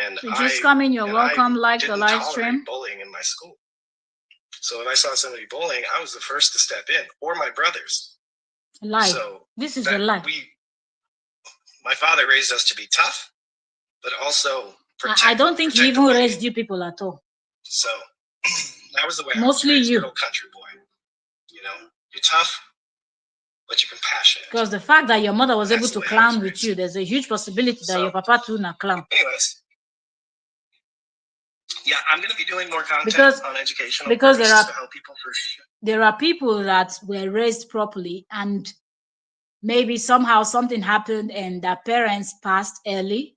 And so just come in, you're welcome, like the live stream. Bullying in my school. So if I saw somebody bullying, I was the first to step in, or my brothers. Lie. So this is a lie. My father raised us to be tough, but also I don't think he even raised you people at all. So that was the way. Mostly I was raised, you. Little country boy. You're tough, but you're compassionate. Because the fact that your mother was able to clown with you, there's a huge possibility that your papa too na clown. Anyways. Yeah, I'm going to be doing more content on educational because there are people that were raised properly, and maybe somehow something happened and their parents passed early.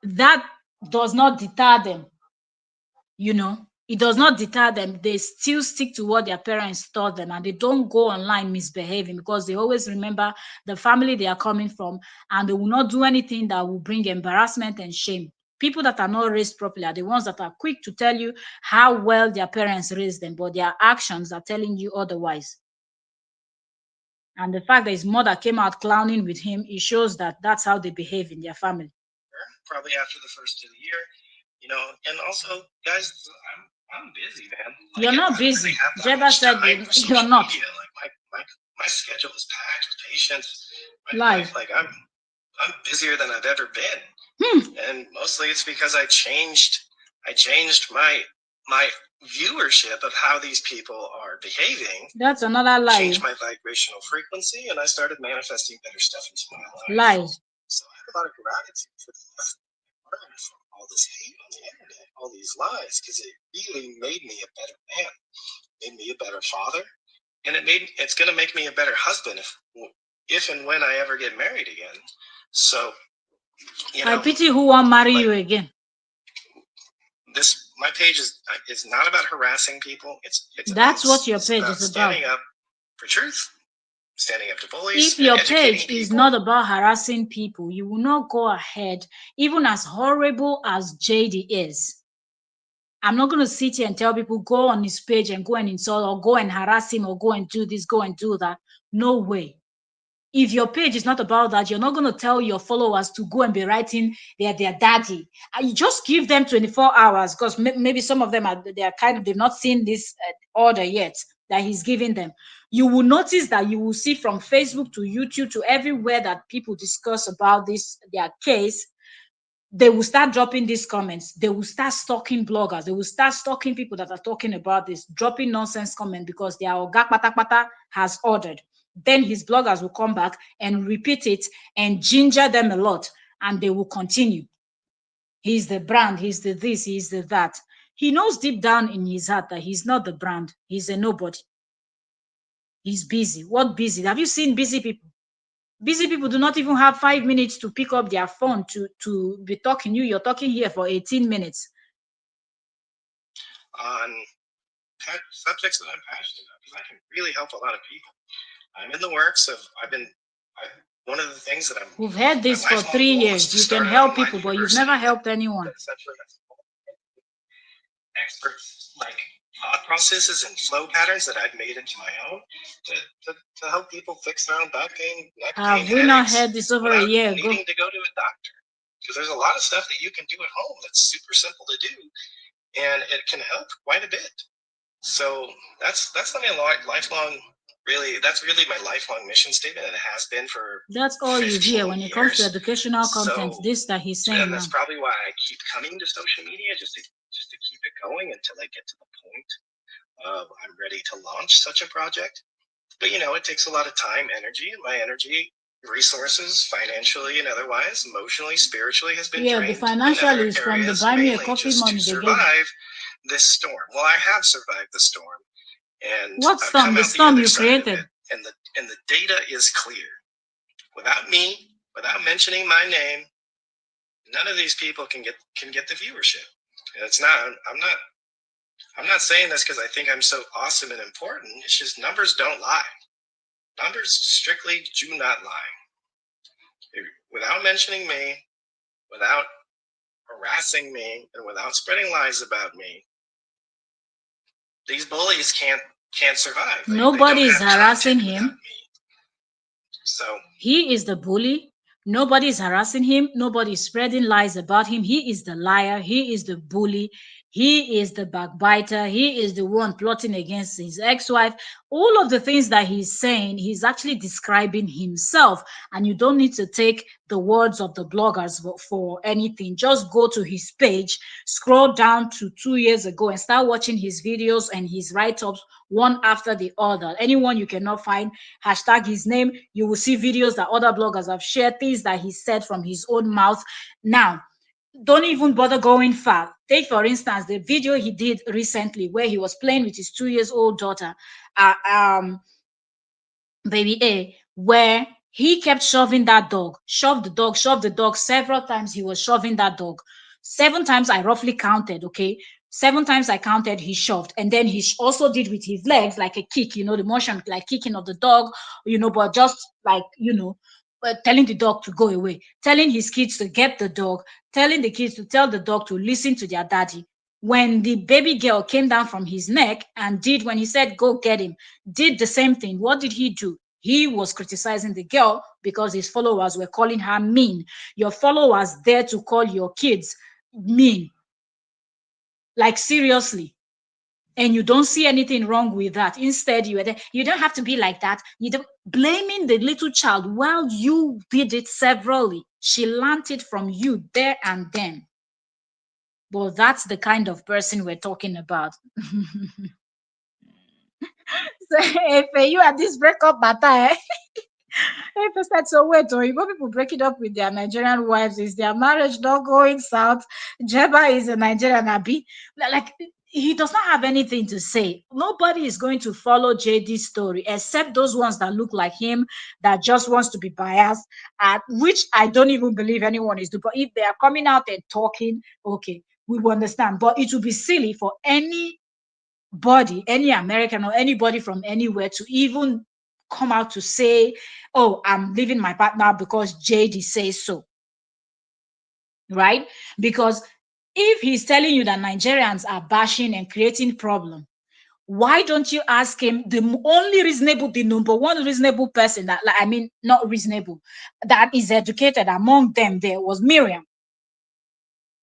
That does not deter them. It does not deter them. They still stick to what their parents taught them, and they don't go online misbehaving because they always remember the family they are coming from, and they will not do anything that will bring embarrassment and shame. People that are not raised properly are the ones that are quick to tell you how well their parents raised them, but their actions are telling you otherwise. And the fact that his mother came out clowning with him, it shows that that's how they behave in their family. Probably after the first of the year, and also, guys, I'm busy, man. You're not busy. Jeba said you're not. Like my schedule is packed with patients. Live. Like I'm busier than I've ever been. And mostly it's because I changed my viewership of how these people are behaving. That's another lie. Changed my vibrational frequency, and I started manifesting better stuff into my life. Lie. So I have a lot of gratitude for all this hate on the internet, all these lies, because it really made me a better man, made me a better father, and it's going to make me a better husband if and when I ever get married again. So, I pity who won't marry you again. My page is not about harassing people. That's what your page is about. Standing up for truth. Standing up to bullies. If your page is not about harassing people, you will not go ahead, even as horrible as JD is. I'm not going to sit here and tell people go on his page and go and insult or go and harass him or go and do this, go and do that. No way. If your page is not about that, you're not going to tell your followers to go and be writing their daddy. You just give them 24 hours, because maybe some of them they are kind of, they've not seen this order yet that he's giving them. You will notice that you will see from Facebook to YouTube to everywhere that people discuss about this their case, they will start dropping these comments. They will start stalking bloggers. They will start stalking people that are talking about this, dropping nonsense comment because their Oga Pata Pata has ordered. Then his bloggers will come back and repeat it and ginger them a lot, and they will continue. He's the brand, he's the this, he's the that. He knows deep down in his heart that he's not the brand. He's a nobody. He's busy. What busy? Have you seen busy people? Busy people do not even have 5 minutes to pick up their phone to be talking. You're talking here for 18 minutes. On subjects that I'm passionate about, because I can really help a lot of people. I'm in the works of, one of the things that We've had this for 3 years. You can help people, but you've never helped anyone. Essentially, experts like thought processes and flow patterns that I've made into my own to help people fix their own back pain, neck pain, Have we not had this over a year ago? Needing to go to a doctor, because there's a lot of stuff that you can do at home that's super simple to do, and it can help quite a bit. So that's my lifelong. Really, that's really my lifelong mission statement, and it has been for. That's all you hear when it comes to educational content. So, this that he's saying. And that's probably why I keep coming to social media, just to keep it going until I get to the point of I'm ready to launch such a project. But it takes a lot of time, energy, and my energy, resources, financially and otherwise, emotionally, spiritually, has been drained. The financial is from the buy me a coffee money to survive this storm. Well, I have survived the storm. And what storm? The storm you created. And the data is clear. Without me, without mentioning my name, none of these people can get the viewership. And it's not. I'm not saying this because I think I'm so awesome and important. It's just numbers don't lie. Numbers strictly do not lie. Without mentioning me, without harassing me, and without spreading lies about me, these bullies can't survive. Nobody is harassing him. So he is the bully. Nobody is harassing him. Nobody is spreading lies about him. He is the liar. He is the bully. He is the backbiter. He is the one plotting against his ex-wife. All of the things that he's saying, he's actually describing himself. And you don't need to take the words of the bloggers for anything. Just go to his page, scroll down to 2 years ago, and start watching his videos and his write-ups one after the other. Anyone you cannot find, hashtag his name. You will see videos that other bloggers have shared, things that he said from his own mouth. Now, don't even bother going far. Take, for instance, the video he did recently where he was playing with his 2 years old daughter, baby A, where he kept shoving that dog, shoved the dog several times. He was shoving that dog 7 times. I roughly counted, okay? 7 times I counted he shoved, and then he also did with his legs like a kick, the motion like kicking of the dog, but just like, telling the dog to go away, telling his kids to get the dog, telling the kids to tell the dog to listen to their daddy. When the baby girl came down from his neck and when he said, go get him, did the same thing. What did he do? He was criticizing the girl because his followers were calling her mean. Your followers dare to call your kids mean. Like, seriously. And you don't see anything wrong with that. Instead, you don't have to be like that. You don't blaming the little child while you did it severally. She learned it from you there and then. But that's the kind of person we're talking about. So if you at this breakup matter, so wait, Oyibo people break it up with their Nigerian wives. Is their marriage not going south? Jeba is a Nigerian Abi. Like, he does not have anything to say. Nobody is going to follow JD's story except those ones that look like him, that just wants to be biased, which I don't even believe anyone is doing. But if they are coming out and talking, okay, we will understand. But it would be silly for anybody, any American or anybody from anywhere, to even come out to say, oh, I'm leaving my partner because JD says so. Right? Because if he's telling you that Nigerians are bashing and creating problem, Why don't you ask him the only reasonable, the number one reasonable person that, like, I mean, not reasonable, that is educated among them there was Miriam.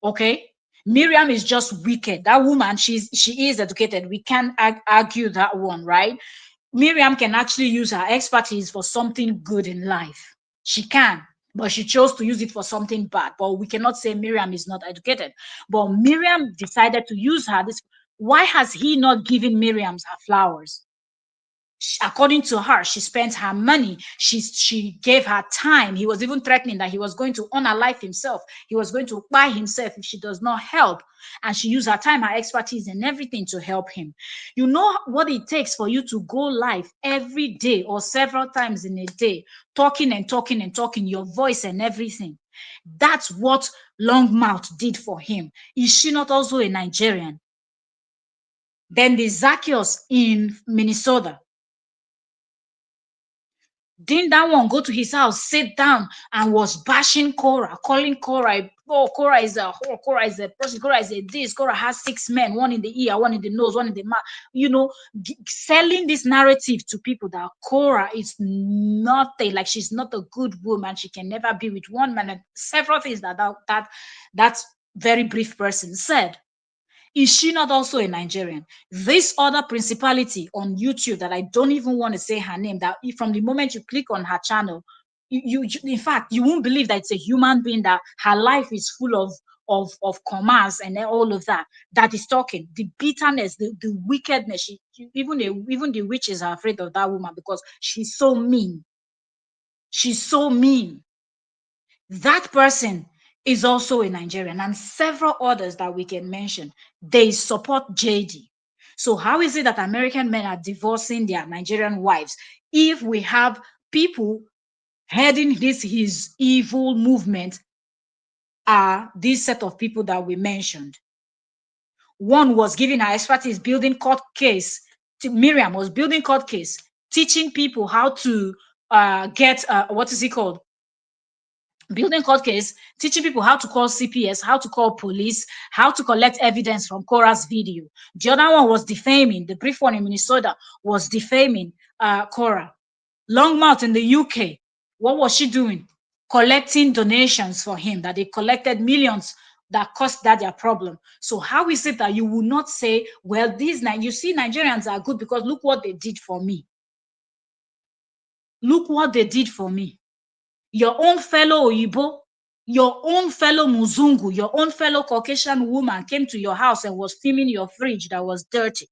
Okay? Miriam is just wicked. That woman, she is educated. We can't argue that one, right? Miriam can actually use her expertise for something good in life. She can, but she chose to use it for something bad. But we cannot say Miriam is not educated. But Miriam decided to use her. This. Why has he not given Miriam's her flowers? According to her, she spent her money. She gave her time. He was even threatening that he was going to own her life himself. He was going to buy himself if she does not help. And she used her time, her expertise, and everything to help him. You know what it takes for you to go live every day or several times in a day, talking and talking and talking, your voice and everything. That's what Longmouth did for him. Is she not also a Nigerian? Then the Zacchaeus in Minnesota. Didn't that one go to his house, sit down, and was bashing Cora, calling Cora, oh, Cora is a whore, Cora is a person, Cora is a this, Cora has 6 men, one in the ear, one in the nose, one in the mouth, selling this narrative to people that Cora is nothing, like she's not a good woman, she can never be with one man, and several things that very brief person said. Is she not also a Nigerian? This other principality on YouTube that I don't even want to say her name, that from the moment you click on her channel, in fact, you won't believe that it's a human being, that her life is full of commerce and all of that, that is talking. The bitterness, the wickedness, even the witches are afraid of that woman because she's so mean. She's so mean. That person is also a Nigerian, and several others that we can mention. They support JD. So how is it that American men are divorcing their Nigerian wives if we have people heading his evil movement are this set of people that we mentioned? One was giving her expertise building court case. Miriam was building court case, teaching people how to get what is it called? Building court case, teaching people how to call CPS, how to call police, how to collect evidence from Cora's video. The other one was defaming. The brief one in Minnesota was defaming Cora. Longmouth in the UK, what was she doing? Collecting donations for him, that they collected millions that caused that their problem. So how is it that you will not say, well, you see, Nigerians are good because look what they did for me. Look what they did for me. Your own fellow Oyibo, your own fellow Muzungu, your own fellow Caucasian woman came to your house and was filming your fridge that was dirty.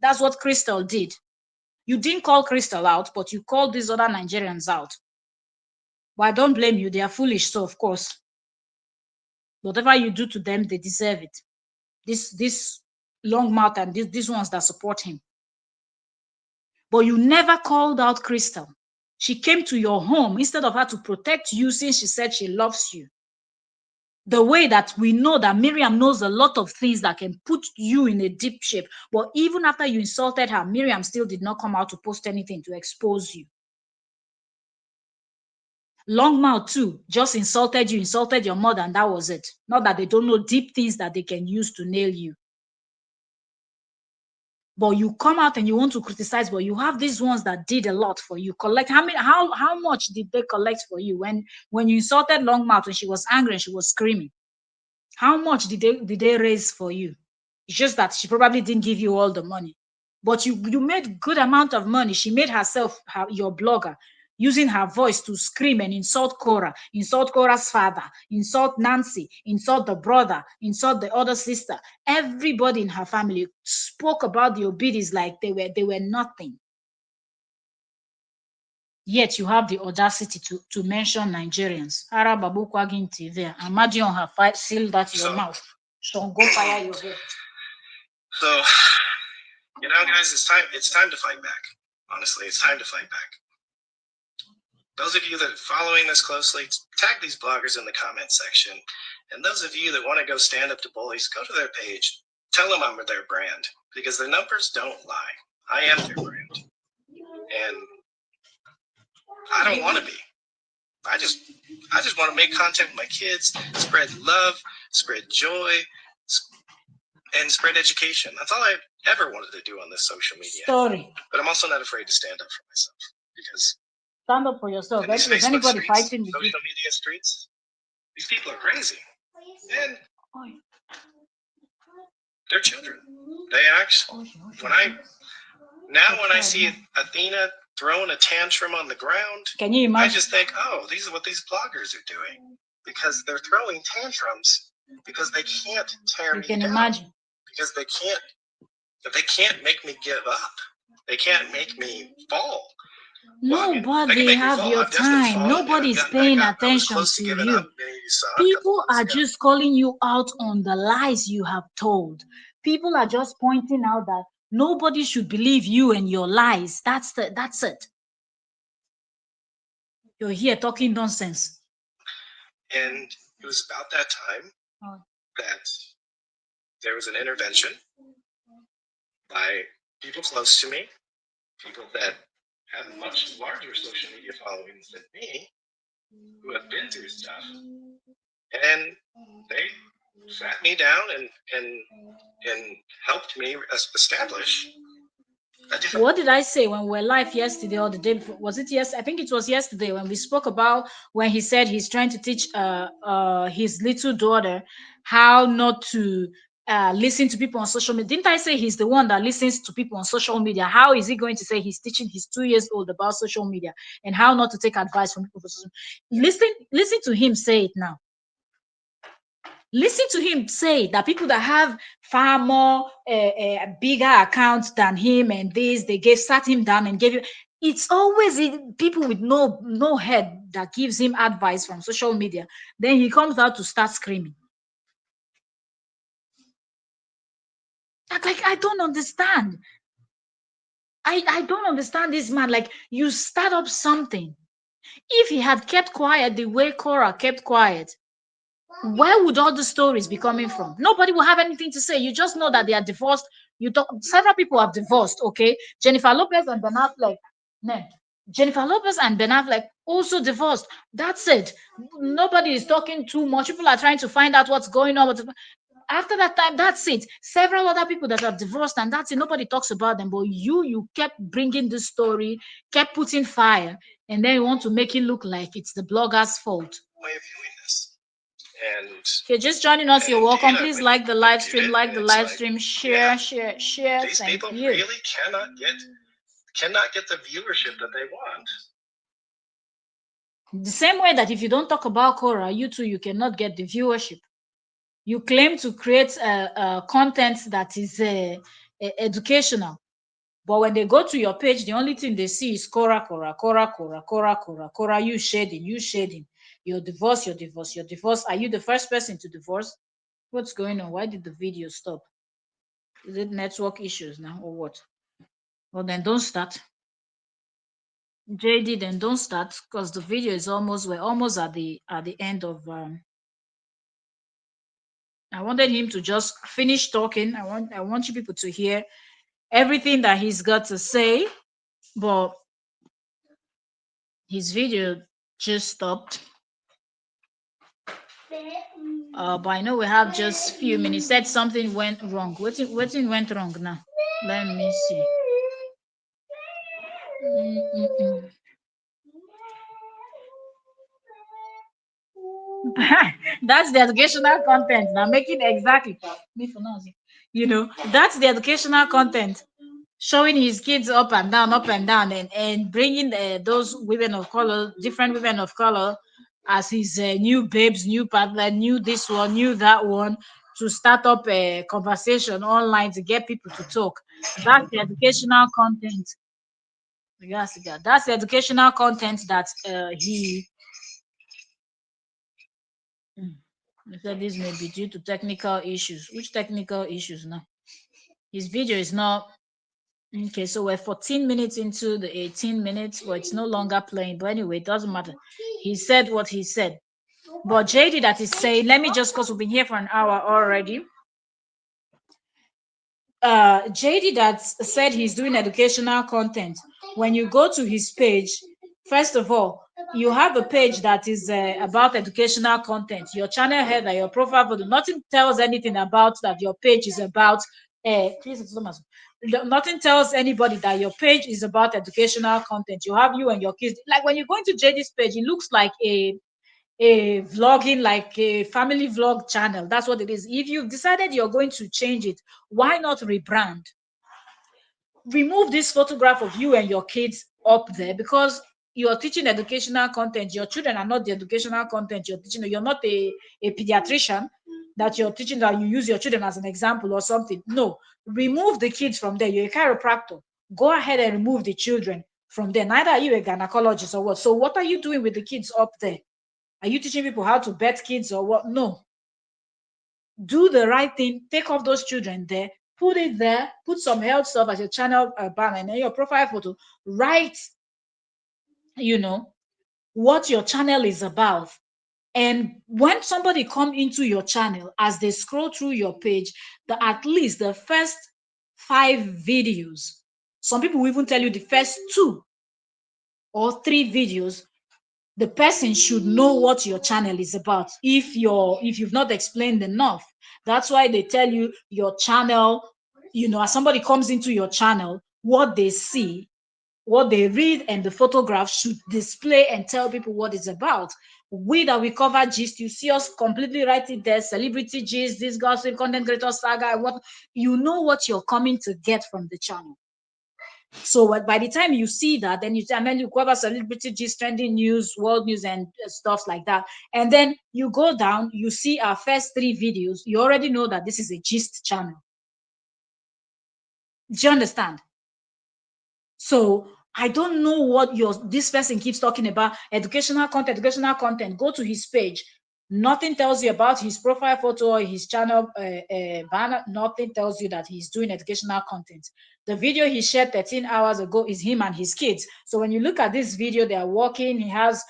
That's what Crystal did. You didn't call Crystal out, but you called these other Nigerians out. But I don't blame you. They are foolish, so of course. Whatever you do to them, they deserve it. This long mouth and these ones that support him. But you never called out Crystal. She came to your home instead of her to protect you, since she said she loves you. The way that we know that Miriam knows a lot of things that can put you in a deep shape. But even after you insulted her, Miriam still did not come out to post anything to expose you. Longmouth too just insulted you, insulted your mother, and that was it. Not that they don't know deep things that they can use to nail you. But you come out and you want to criticize, but you have these ones that did a lot for you. Collect how much did they collect for you when you insulted Longmouth when she was angry and she was screaming? How much did they raise for you? It's just that she probably didn't give you all the money, but you made good amount of money. She made herself your blogger, using her voice to scream and insult Cora, insult Cora's father, insult Nancy, insult the brother, insult the other sister. Everybody in her family spoke about the Obidis like they were nothing. Yet you have the audacity to mention Nigerians. Arababukwagin TV. Imagine her fight, seal that your mouth. So go fire your head. So, guys, it's time to fight back. Honestly, it's time to fight back. Those of you that are following this closely, tag these bloggers in the comment section. And those of you that want to go stand up to bullies, go to their page. Tell them I'm their brand, because the numbers don't lie. I am their brand. And I don't want to be. I just want to make content with my kids, spread love, spread joy, and spread education. That's all ever wanted to do on this social media. Story. But I'm also not afraid to stand up for myself, because stand up for yourself. in these If anybody streets, fighting with social media streets, these people are crazy. And they're children. They act when I see Athena throwing a tantrum on the ground, can you imagine? I just think, oh, these are what these bloggers are doing, because they're throwing tantrums because they can't tear me down. Imagine. Because they can't make me give up. They can't make me fall. Nobody have your time. Nobody's paying attention to you. People are just calling you out on the lies you have told. People are just pointing out that nobody should believe you and your lies. That's it. You're here talking nonsense. And it was about that time that there was an intervention by people close to me, people that have much larger social media followings than me, who have been through stuff, and they sat me down and helped me establish. What did I say when we were live yesterday or the day before? Was it yes? I think it was yesterday when we spoke about when he said he's trying to teach his little daughter how not to listen to people on social media. Didn't I say he's the one that listens to people on social media? How is he going to say he's teaching his 2 years old about social media and how not to take advice from people? Listen to him say it now. Listen to him say that people that have far more bigger accounts than him and this, they sat him down and gave him. It's always people with no head that gives him advice from social media. Then he comes out to start screaming. Like I don't understand. I don't understand this man. Like, you start up something. If he had kept quiet the way Cora kept quiet, where would all the stories be coming from? Nobody will have anything to say. You just know that they are divorced. Several people have divorced, okay? Jennifer Lopez and Ben Affleck. Jennifer Lopez and Ben Affleck also divorced. That's it. Nobody is talking too much. People are trying to find out what's going on. After that time, that's it. Several other people that have divorced, and that's it. Nobody talks about them. But you kept bringing this story, kept putting fire, and then you want to make it look like it's the blogger's fault. Way of viewing this. And if you're just joining us, you're welcome. Please like the live stream, share. These people really cannot get the viewership that they want. The same way that if you don't talk about Cora, you cannot get the viewership. You claim to create content that is educational, but when they go to your page, the only thing they see is Cora. You shading. You're divorced. Are you the first person to divorce? What's going on? Why did the video stop? Is it network issues now or what? Well, then don't start. JD, then don't start, because the video is we're almost at the end of I wanted him to just finish talking. I want you people to hear everything that he's got to say, but his video just stopped. But I know we have just few minutes. Said something went wrong. What went wrong now? Let me see. That's the educational content. Now making exactly. That's the educational content. Showing his kids up and down, and bringing those women of color, different women of color, as his new babes, new partner, new this one, new that one, to start up a conversation online to get people to talk. That's the educational content. Yes, that's the educational content that he said this may be due to technical issues. Which technical issues now? His video is not okay. So we're 14 minutes into the 18 minutes, but it's no longer playing. But anyway, it doesn't matter. He said what he said. But JD that is saying, let me just, because we've been here for an hour already. JD that said he's doing educational content. When you go to his page, first of all, you have a page that is about educational content. Your channel header, your profile photo, nothing tells anything about that your page is about Please, Thomas, nothing tells anybody that your page is about educational content. You have you and your kids. Like when you go into JD's page, it looks like a vlogging, like a family vlog channel. That's what it is. If you've decided you're going to change it, why not rebrand? Remove this photograph of you and your kids up there, because you're teaching educational content. Your children are not the educational content you're teaching. You're not a pediatrician that you're teaching that you use your children as an example or something. No, remove the kids from there. You're a chiropractor. Go ahead and remove the children from there. Neither are you a gynecologist or what. So what are you doing with the kids up there? Are you teaching people how to bet kids or what? No. Do the right thing. Take off those children there. Put it there. Put some health stuff as your channel banner and then your profile photo. Write, you know, what your channel is about. And when somebody come into your channel, as they scroll through your page, at least the first 5 videos, some people will even tell you the first 2 or 3 videos, the person should know what your channel is about. If you've not explained enough, that's why they tell you your channel. As somebody comes into your channel, what they see, what they read, and the photograph should display and tell people what it's about. We cover gist. You see us completely write it there: celebrity gist, this gossip, content creator saga, and what what you're coming to get from the channel. So by the time you see that, then you cover celebrity gist, trending news, world news, and stuff like that. And then you go down, you see our first 3 videos. You already know that this is a gist channel. Do you understand? So I don't know what this person keeps talking about. Educational content, educational content. Go to his page. Nothing tells you about his profile photo or his channel banner. Nothing tells you that he's doing educational content. The video he shared 13 hours ago is him and his kids. So when you look at this video, they are walking. He has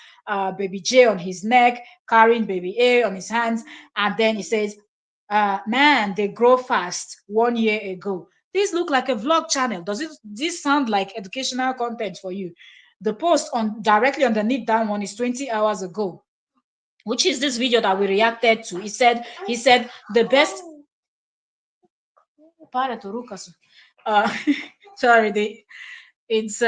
baby J on his neck, carrying baby A on his hands. And then he says, man, they grow fast 1 year ago. This look like a vlog channel. This sound like educational content for you? The post on directly underneath that one is 20 hours ago, which is this video that we reacted to. He said the best. Para to Rukasu. Sorry, it's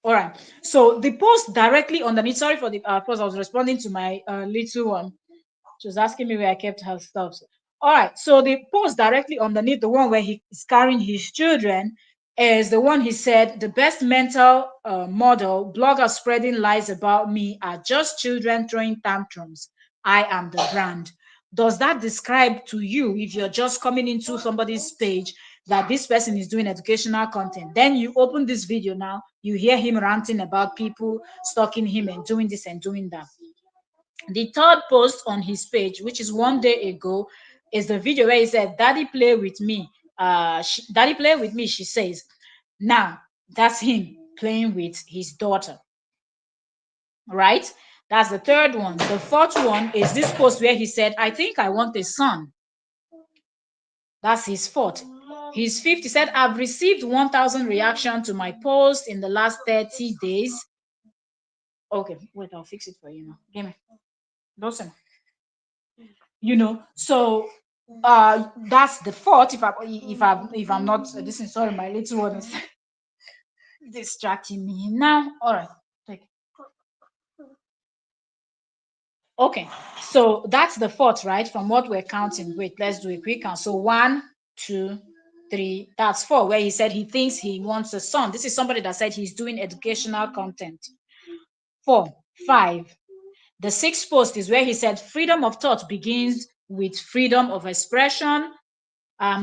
all right. So the post directly underneath. Sorry for the post. I was responding to my little one. She was asking me where I kept her stuff. All right. So the post directly underneath the one where he is carrying his children is the one he said, the best mental model bloggers spreading lies about me are just children throwing tantrums. I am the brand. Does that describe to you, if you're just coming into somebody's page, that this person is doing educational content? Then you open this video now, you hear him ranting about people stalking him and doing this and doing that. The third post on his page, which is 1 day ago, is the video where he said, Daddy play with me. Daddy play with me, she says. Now, that's him playing with his daughter. Right? That's the third one. The fourth one is this post where he said, I think I want a son. That's his fourth. His fifth, he said, I've received 1,000 reactions to my post in the last 30 days. Okay, wait, I'll fix it for you now. Give me. Listen. So that's the fourth. If I'm not this is sorry, my little one is distracting me now. All right, take. Okay, so that's the fourth, right? From what we're counting. Wait, let's do a quick count. So 1, 2, 3, that's 4, where he said he thinks he wants a son. This is somebody that said he's doing educational content. 4, 5. The sixth post is where he said freedom of thought begins with freedom of expression.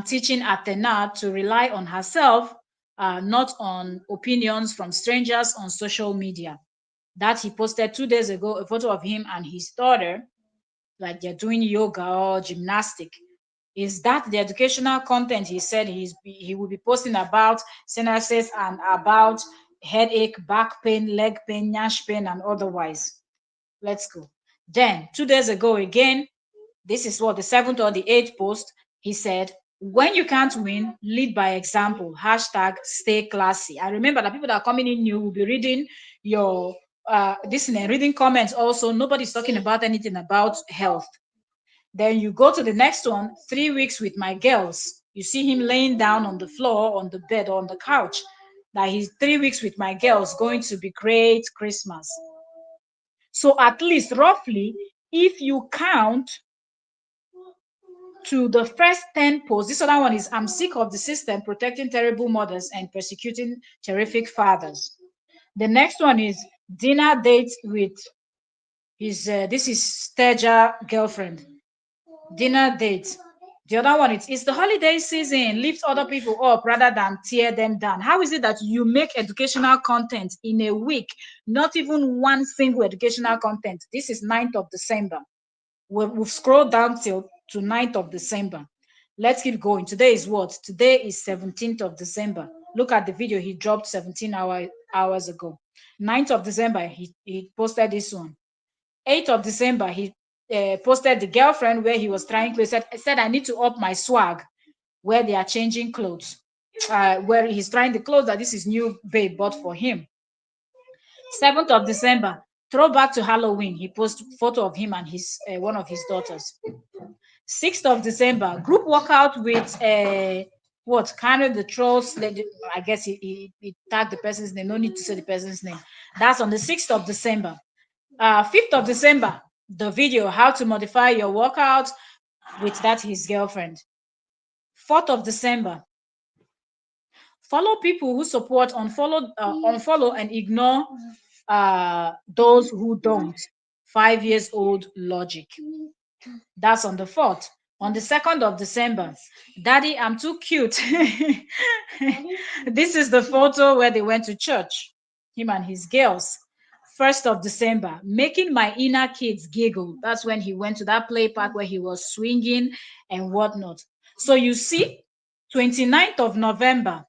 Teaching Athena to rely on herself, not on opinions from strangers on social media. That he posted 2 days ago, a photo of him and his daughter, like they're doing yoga or gymnastic. Is that the educational content he said he will be posting about synapses and about headache, back pain, leg pain, nyash pain, and otherwise? Let's go. Then 2 days ago again, this is what the 7th or the 8th post. He said, When you can't win, lead by example. Hashtag stay classy. I remember that people that are coming in new will be reading your this and reading comments also. Nobody's talking about anything about health. Then you go to the next one, 3 weeks with my girls. You see him laying down on the floor, on the bed, or on the couch. That he's 3 weeks with my girls, going to be great Christmas. So at least roughly, if you count to the first 10 posts, this other one is I'm sick of the system protecting terrible mothers and persecuting terrific fathers. The next one is dinner date with his this is Steja girlfriend. Dinner date. The other one is it's the holiday season. Lift other people up rather than tear them down. How is it that you make educational content in a week, not even one single educational content? This is 9th of December. We've scrolled down till to 9th of December. Let's keep going. Today is what? Today is 17th of December. Look at the video he dropped 17 hours ago. 9th of December, he posted this one. 8th of December, he posted the girlfriend where he was trying clothes. Said, I need to up my swag where they are changing clothes. Where he's trying the clothes that this is new babe bought for him. 7th of December, throwback to Halloween. He posted photo of him and his one of his daughters. 6th of December, group workout with what kind of the trolls. I guess he tagged the person's name. No need to say the person's name. That's on the 6th of December. 5th of December, the video how to modify your workout with that his girlfriend. 4th of December, follow people who support, unfollow and ignore those who don't. 5 years old logic. That's on the 4th. On the 2nd of December, Daddy, I'm too cute. This is the photo where they went to church, him and his girls. 1st of December, making my inner kids giggle. That's when he went to that play park where he was swinging and whatnot. So you see, 29th of November,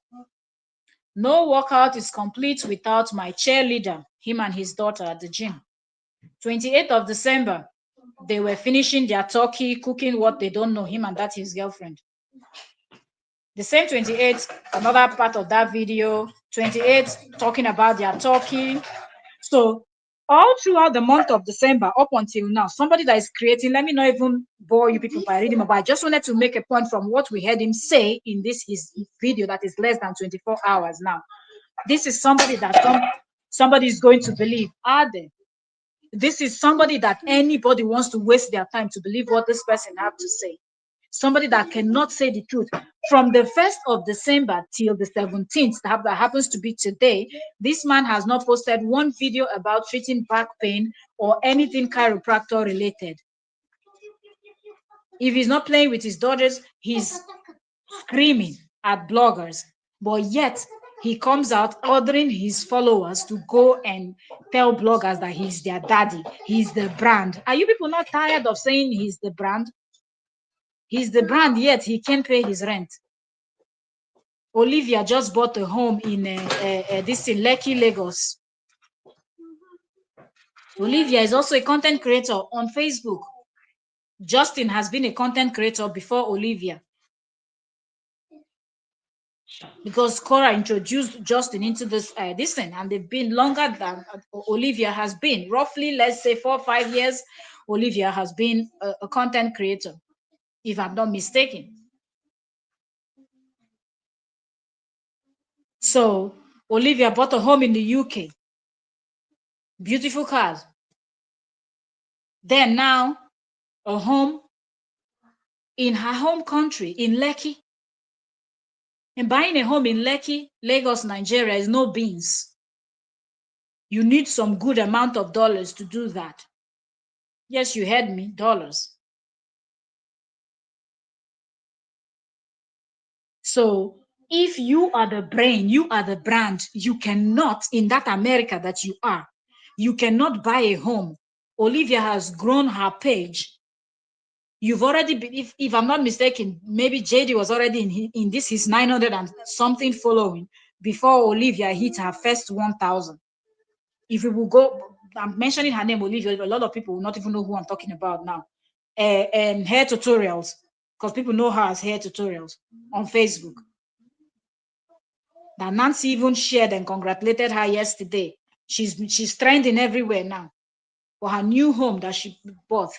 no workout is complete without my cheerleader, him and his daughter at the gym. 28th of December, they were finishing their turkey, cooking what they don't know, him and that his girlfriend. The same 28th, another part of that video, 28th, talking about their turkey. So all throughout the month of December up until now, somebody that is creating, let me not even bore you people by reading, but I just wanted to make a point from what we heard him say in this his video that is less than 24 hours now. This is somebody that somebody is going to believe. Are they? This is somebody that anybody wants to waste their time to believe what this person have to say. Somebody that cannot say the truth. From the 1st of December till the 17th, that happens to be today, this man has not posted one video about treating back pain or anything chiropractor related. If he's not playing with his daughters, he's screaming at bloggers. But yet, he comes out ordering his followers to go and tell bloggers that he's their daddy, he's the brand. Are you people not tired of saying he's the brand? He's the brand, yet he can't pay his rent. Olivia just bought a home in this in Lekki, Lagos. Olivia is also a content creator on Facebook. Justin has been a content creator before Olivia, because Cora introduced Justin into this thing, and they've been longer than Olivia has been. Roughly, let's say 4 or 5 years, Olivia has been a content creator, if I'm not mistaken. So Olivia bought a home in the UK. Beautiful cars. Then now, a home in her home country, in Lekki. And buying a home in Lekki, Lagos, Nigeria is no beans. You need some good amount of dollars to do that. Yes, you heard me, dollars. So if you are the brain, you are the brand, you cannot, in that America that you are, you cannot buy a home. Olivia has grown her page. You've already been, if I'm not mistaken, maybe JD was already in this his 900 and something following before Olivia hit her first 1,000. If we will go, I'm mentioning her name, Olivia, a lot of people will not even know who I'm talking about now. And hair tutorials. because people know her as hair tutorials on Facebook. That Nancy even shared and congratulated her yesterday. She's trending everywhere now for her new home that she bought.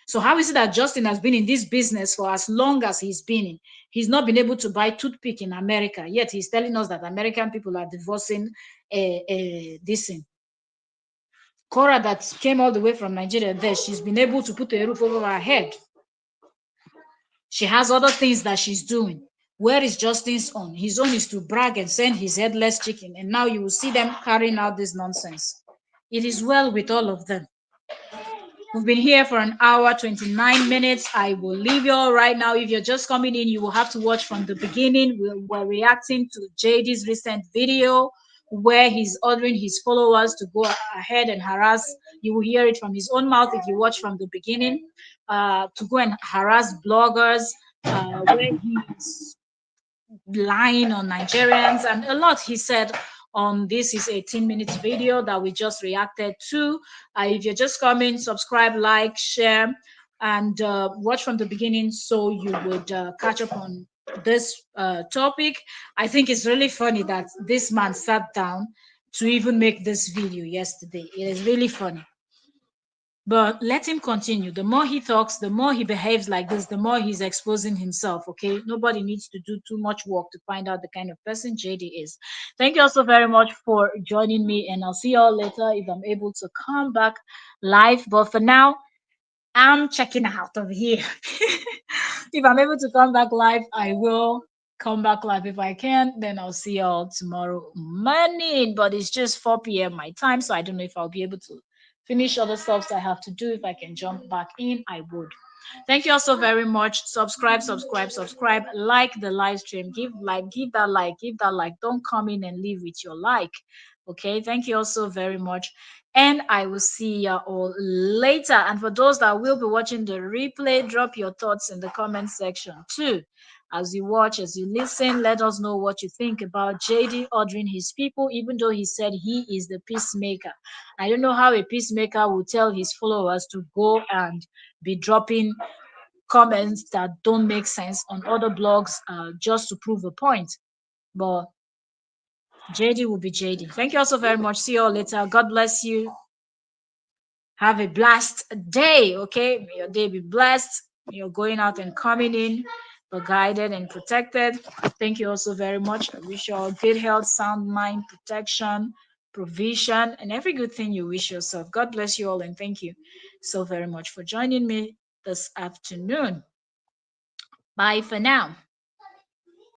So how is it that Justin has been in this business for as long as he's been in? He's not been able to buy toothpick in America, yet he's telling us that American people are divorcing this thing. Cora that came all the way from Nigeria there, she's been able to put a roof over her head. She has other things that she's doing. Where is Justin's own? His own is to brag and send his headless chicken, and now you will see them carrying out this nonsense. It is well with all of them. We've been here for an hour, 29 minutes. I will leave you all right now. If you're just coming in, you will have to watch from the beginning. We're reacting to JD's recent video where he's ordering his followers to go ahead and harass. You will hear it from his own mouth if you watch from the beginning, to go and harass bloggers, where he's lying on Nigerians and a lot he said on this is 18 minutes video that we just reacted to. If you're just coming, subscribe, like, share, and watch from the beginning so you would catch up on this topic. I think it's really funny that this man sat down to even make this video yesterday. It is really funny. But let him continue. The more he talks, the more he behaves like this, the more he's exposing himself. Okay. Nobody needs to do too much work to find out the kind of person JD is. Thank you also very much for joining me, and I'll see you all later if I'm able to come back live. But for now, I'm checking out of here. If I'm able to come back live, I will come back live. If I can, then I'll see y'all tomorrow morning. But it's just 4 p.m. my time, so I don't know if I'll be able to finish other stuff I have to do. If I can jump back in, I would. Thank you also very much. Subscribe, subscribe, subscribe. Like the live stream. Give like, give that like, give that like. Don't come in and leave with your like. Okay. Thank you also very much. And I will see you all later. And for those that will be watching the replay, drop your thoughts in the comment section too. As you watch, as you listen, let us know what you think about JD ordering his people, even though he said he is the peacemaker. I don't know how a peacemaker will tell his followers to go and be dropping comments that don't make sense on other blogs just to prove a point. But JD will be JD. Thank you also very much. See you all later. God bless you. Have a blessed day. Okay. May your day be blessed. You're going out and coming in, but guided and protected. Thank you also very much. I wish you all good health, sound mind, protection, provision, and every good thing you wish yourself. God bless you all, and thank you so very much for joining me this afternoon. Bye for now.